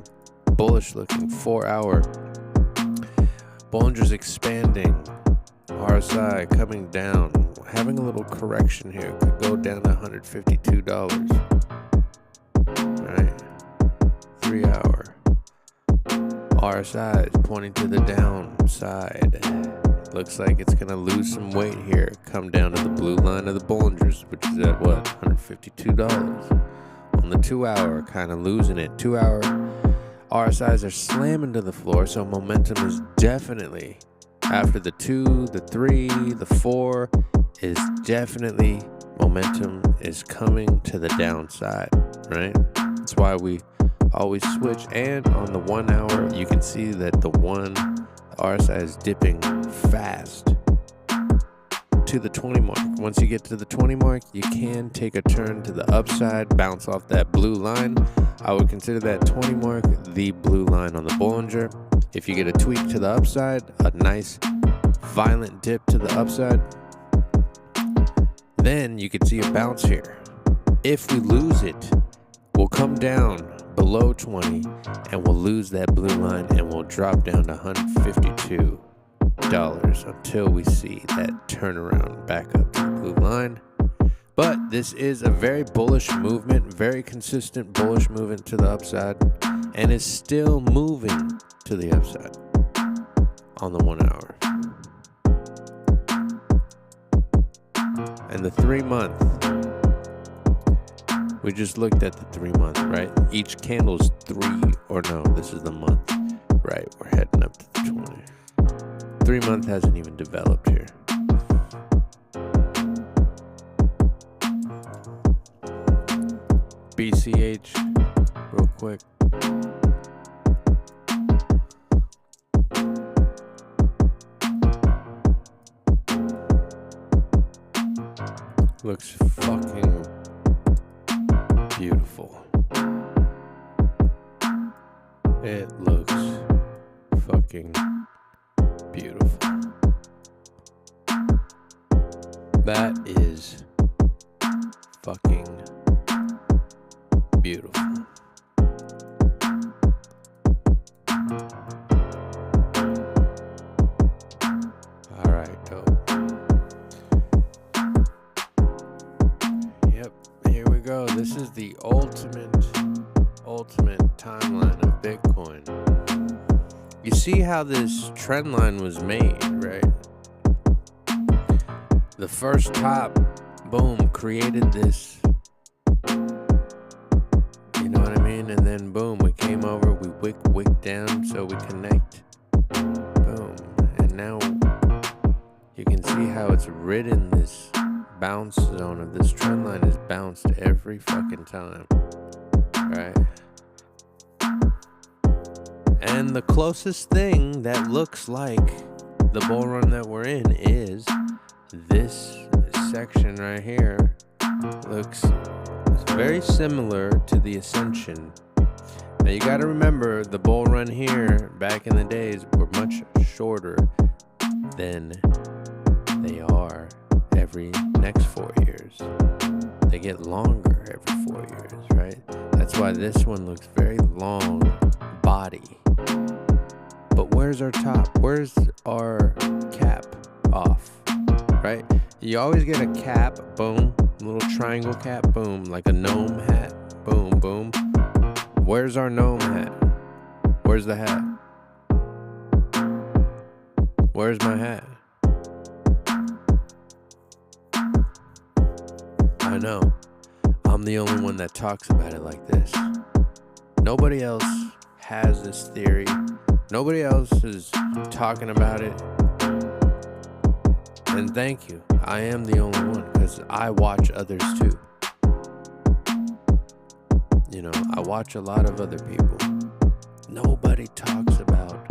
bullish looking. 4 hour Bollinger's expanding. RSI coming down, having a little correction here. Could go down to $152. Right? 3 hour. RSI is pointing to the downside. Looks like it's going to lose some weight here. Come down to the blue line of the Bollingers, which is at what? $152. On the 2 hour, kind of losing it. 2 hour RSIs are slamming to the floor, so momentum is definitely, after the 2, the 3, the 4, is definitely, momentum is coming to the downside, right? That's why we always switch. And on the 1 hour, you can see that the RSI is dipping fast to the 20 mark. Once you get to the 20 mark, you can take a turn to the upside, bounce off that blue line. I would consider that 20 mark the blue line on the Bollinger. If you get a tweak to the upside, a nice violent dip to the upside, then you could see a bounce here. If we lose it, we'll come down below 20 and we'll lose that blue line and we'll drop down to $152 until we see that turnaround back up to the blue line. But this is a very bullish movement, very consistent bullish movement to the upside, and is still moving to the upside on the 1 hour. And the 3 month, we just looked at the 3 month, right? Each candle's 3, or no, this is the month, right? We're heading up to the 20. 3 month hasn't even developed here. BCH, real quick. Looks fucking beautiful. It looks fucking beautiful. That is fucking beautiful. All right, dope. Yep, here we go. This is the ultimate timeline of Bitcoin. You see how this trend line was made, right? The first top, boom, created this. You know what I mean? And then boom, we came over, we wick down so we connect. Boom. And now you can see how it's ridden this bounce zone of this trend line is bounced every fucking time. Right? And the closest thing that looks like the bull run that we're in is this section right here. Looks very similar to the ascension. Now you got to remember, the bull run here back in the days were much shorter than they are every next 4 years. They get longer every 4 years, right? That's why this one looks very long body. But where's our top? Where's our cap off? right? You always get a cap, boom, little triangle cap, boom, like a gnome hat, boom, boom. Where's our gnome hat? Where's the hat? Where's my hat? I know. I'm the only one that talks about it like this. Nobody else has this theory. Nobody else is talking about it. And thank you. I am the only one because I watch others too. You know, I watch a lot of other people. Nobody talks about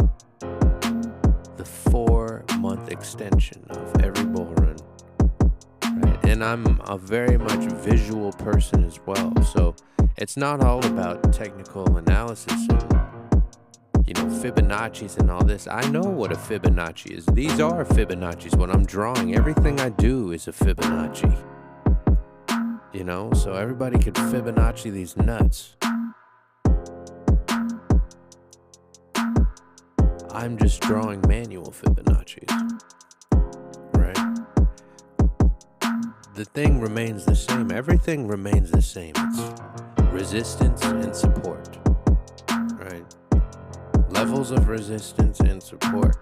the 4-month extension of every bull run. Right? And I'm a very much visual person as well. So it's not all about technical analysis and, you know, Fibonacci's and all this. I know what a Fibonacci is. These are Fibonacci's. When I'm drawing, everything I do is a Fibonacci. You know, so everybody could Fibonacci these nuts. I'm just drawing manual Fibonacci's. Right? The thing remains the same. Everything remains the same. It's resistance and support. Right? Levels of resistance and support.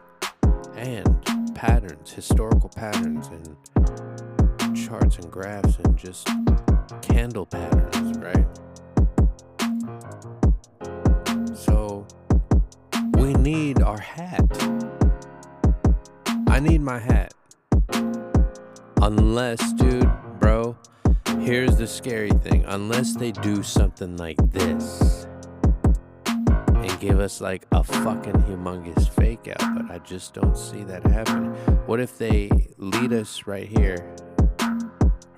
And patterns, historical patterns, and charts and graphs, and just candle patterns, right? So we need our hat. I need my hat. Unless, dude, bro, here's the scary thing. Unless they do something like this and give us like a fucking humongous fake out, but I just don't see that happening. What if they lead us right here?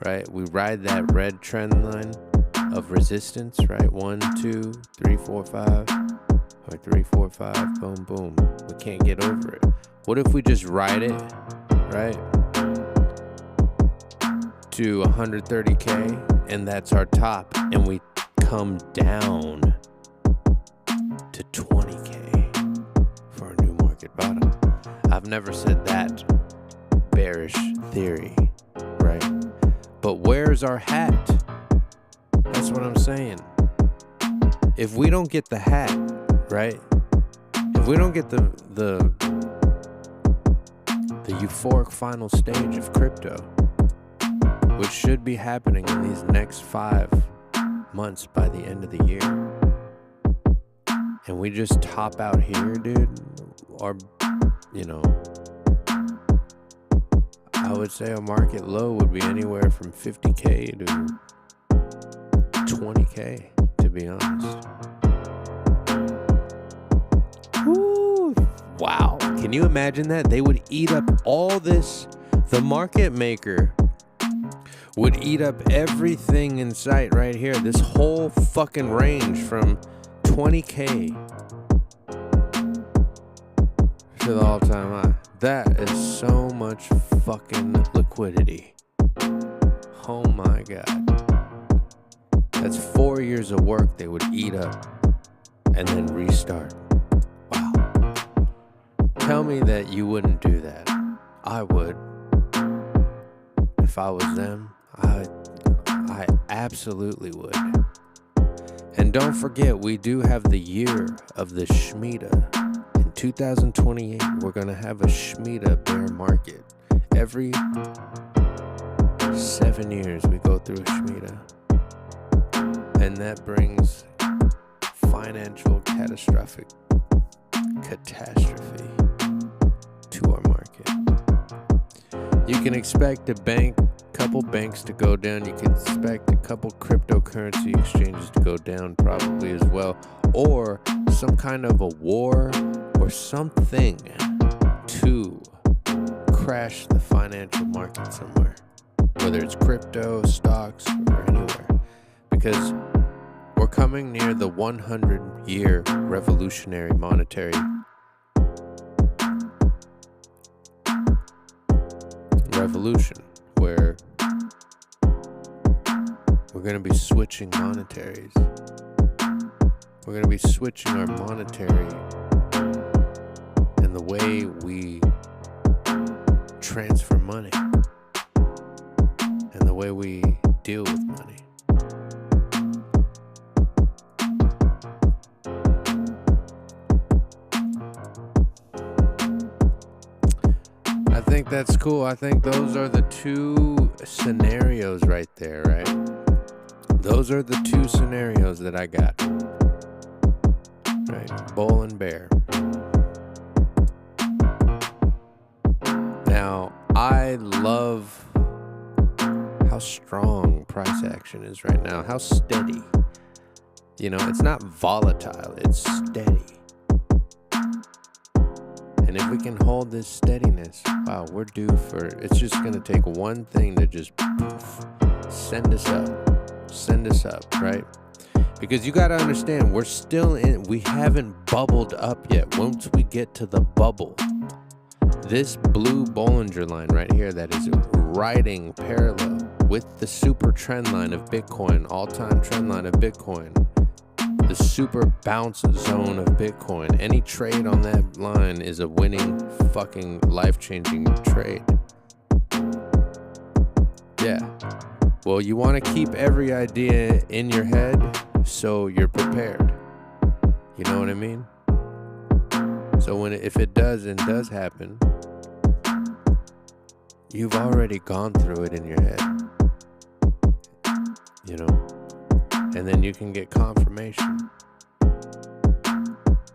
Right, we ride that red trend line of resistance, right? 1, 2, 3, 4, 5, or 3, 4, 5, boom, boom. We can't get over it. What if we just ride it, right, to 130K, and that's our top, and we come down to 20K for a new market bottom? I've never said that bearish theory, right? But where's our hat? That's what I'm saying. If we don't get the hat, right? If we don't get the euphoric final stage of crypto, which should be happening in these next 5 months by the end of the year, and we just top out here, dude, or, you know, I would say a market low would be anywhere from 50K to 20K, to be honest. Woo. Wow. Can you imagine that? They would eat up all this. The market maker would eat up everything in sight right here. This whole fucking range from 20K to the all-time high. That is so much fucking liquidity. Oh my God. That's 4 years of work they would eat up and then restart. Wow. Tell me that you wouldn't do that. I would. If I was them, I absolutely would. And don't forget, we do have the year of the Shemitah. 2028, we're going to have a Shemitah bear market. Every 7 years, we go through a Shemitah. And that brings financial catastrophe to our market. You can expect couple banks to go down. You can expect a couple cryptocurrency exchanges to go down probably as well. Or some kind of a war or something to crash the financial market somewhere, whether it's crypto, stocks, or anywhere, because we're coming near the 100-year revolutionary monetary revolution, where we're going to be switching monetaries. We're going to be switching our monetary and the way we transfer money. the way we deal with money. I think that's cool. I think those are the two scenarios right there, right? Those are the two scenarios that I got. Right? Bull and bear. Now, I love how strong price action is right now. How steady. You know, it's not volatile. It's steady. And if we can hold this steadiness, wow, we're due for, it's just going to take one thing to just poof, send us up, right? Because you got to understand, we're still in, we haven't bubbled up yet. Once we get to the bubble, this blue Bollinger line right here that is riding parallel with the super trend line of Bitcoin, all-time trend line of Bitcoin, the super bounce zone of Bitcoin. Any trade on that line is a winning, fucking life-changing trade. Yeah. Well, you want to keep every idea in your head so you're prepared. You know what I mean? So if it does happen, you've already gone through it in your head. You know? And then you can get confirmation.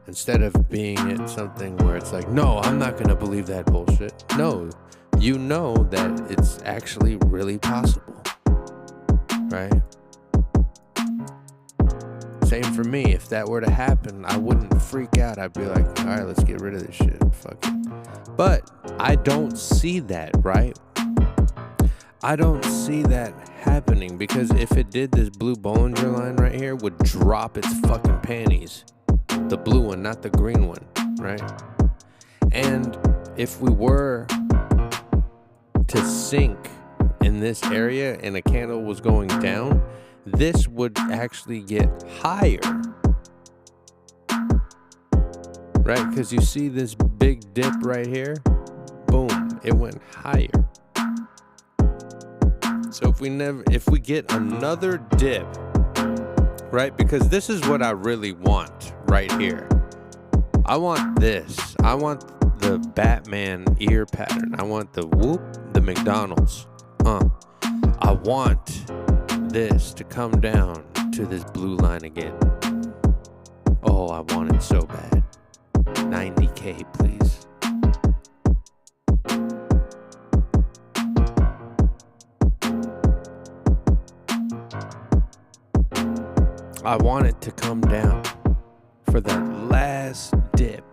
Instead of being it something where it's like, no, I'm not going to believe that bullshit. No, you know that it's actually really possible. Right? Same for me. If that were to happen, I wouldn't freak out. I'd be like, all right, let's get rid of this shit. Fuck it. But I don't see that, right? I don't see that happening, because if it did, this blue Bollinger line right here would drop its fucking panties. The blue one, not the green one, right? And if we were to sink in this area and a candle was going down, this would actually get higher. Right? Because you see this big dip right here? Boom, it went higher. So if we get another dip, right? Because this is what I really want right here. I want this. I want the Batman ear pattern. I want the whoop, the McDonald's. I want this to come down to this blue line again. Oh, I want it so bad. 90K, please. I want it to come down for that last dip.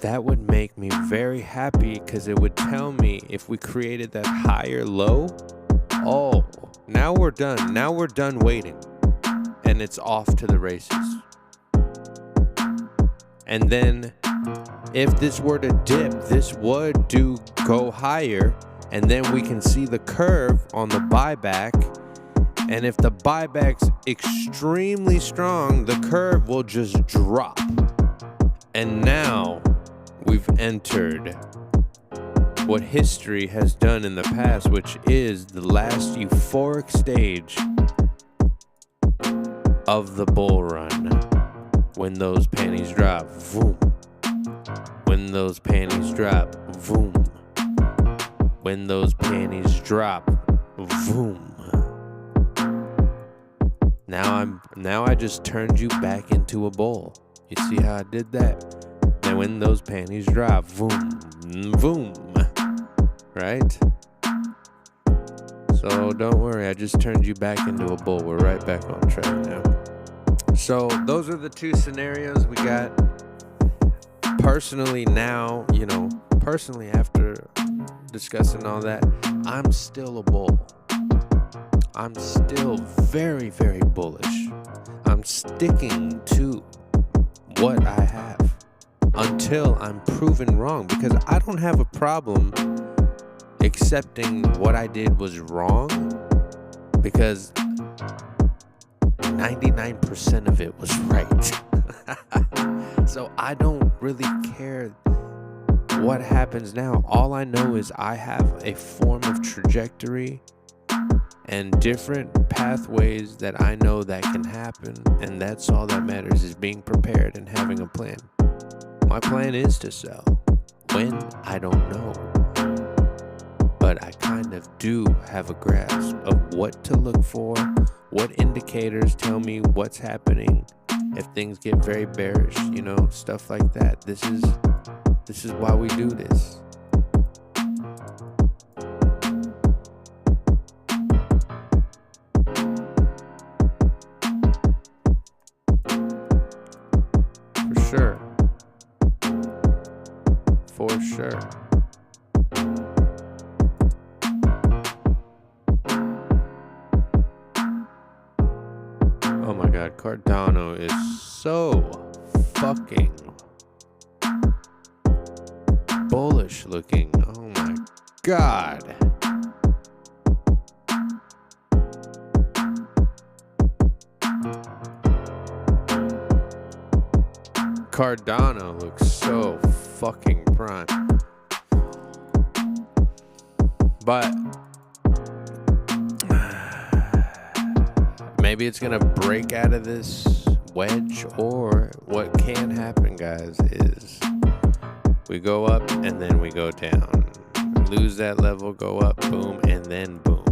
That would make me very happy, because it would tell me if we created that higher low, oh, now we're done. Now we're done waiting. And it's off to the races. And then if this were to dip, this would go higher, and then we can see the curve on the buyback. And if the buyback's extremely strong, the curve will just drop. And now we've entered what history has done in the past, which is the last euphoric stage of the bull run. When those panties drop, boom. When those panties drop, boom. When those panties drop, boom. Now I just turned you back into a bull. You see how I did that? And when those panties drop, boom, boom, right? So don't worry, I just turned you back into a bull. We're right back on track now. So those are the two scenarios we got. Personally now, personally after discussing all that, I'm still a bull. I'm still very, very bullish. I'm sticking to what I have until I'm proven wrong, because I don't have a problem accepting what I did was wrong, because 99% of it was right. So I don't really care what happens now? All I know is I have a form of trajectory and different pathways that I know that can happen, and that's all that matters, is being prepared and having a plan. My plan is to sell. When? I don't know. But I kind of do have a grasp of what to look for, what indicators tell me what's happening if things get very bearish, stuff like that. This is why we do this. For sure. Oh my god, Cardano is so fucking bullish looking. Oh my god. Cardano looks so fucking prime. But maybe it's gonna break out of this wedge, or what can happen, guys, is we go up and then we go down. Lose that level, go up, boom, and then boom.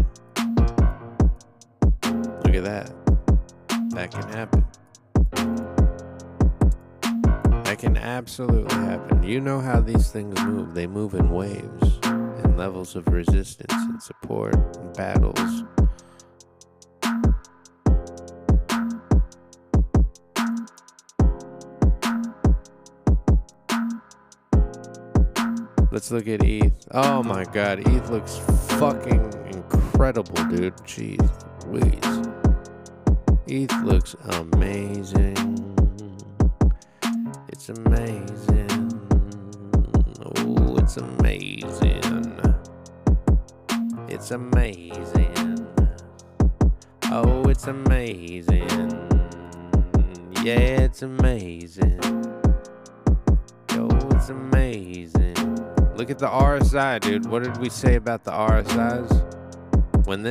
Look at that. That can happen. That can absolutely happen. You know how these things move. They move in waves and levels of resistance and support and battles. Let's look at ETH. Oh my god, ETH looks fucking incredible, dude. Jeez Louise. ETH looks amazing. It's amazing. Oh, it's amazing. It's amazing. Oh, it's amazing. Yeah, it's amazing. Yo, it's amazing. Look at the RSI, dude. What did we say about the RSIs? When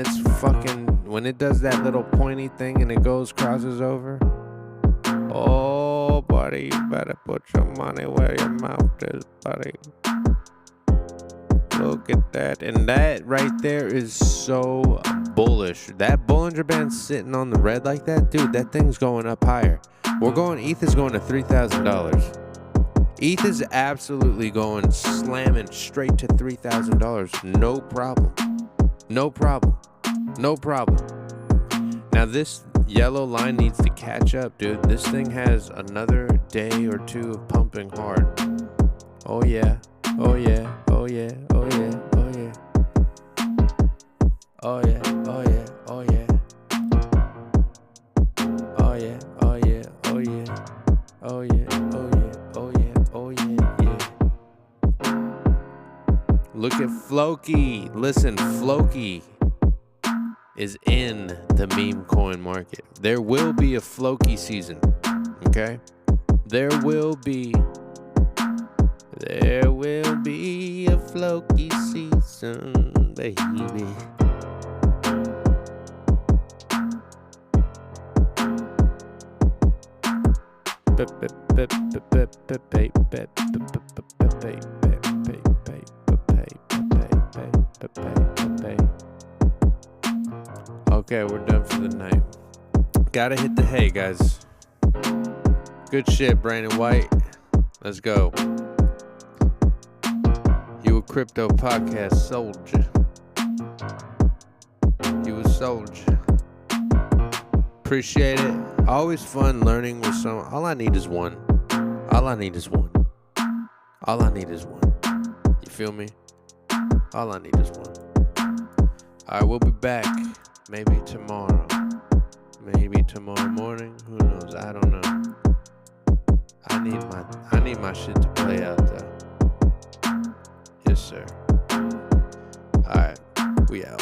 it does that little pointy thing and it crosses over. Oh, buddy, you better put your money where your mouth is, buddy. Look at that. And that right there is so bullish. That Bollinger Band sitting on the red like that, dude, that thing's going up higher. ETH is going to $3,000. ETH is absolutely going slamming straight to $3,000. No problem. No problem. No problem. Now this yellow line needs to catch up, dude. This thing has another day or two of pumping hard. Oh yeah. Oh yeah. Oh yeah. Oh yeah. Oh yeah. Oh yeah. Oh yeah. Oh yeah. Oh yeah. Oh yeah. Oh yeah. Oh yeah. Oh yeah. Oh yeah. Oh yeah. Yeah. Look at Floki. Listen, Floki is in the meme coin market. There will be a Floki season, okay? There will be a Floki season, baby. Okay, we're done for the night. Gotta hit the hay, guys. Good shit, Brandon White. Let's go. You a crypto podcast soldier. You a soldier. Appreciate it. Always fun learning with someone. All I need is one. All I need is one. All I need is one. You feel me? All I need is one. Alright, we'll be back. Maybe tomorrow. Maybe tomorrow morning. Who knows? I don't know. I need my shit to play out though. Yes, sir. Alright, we out.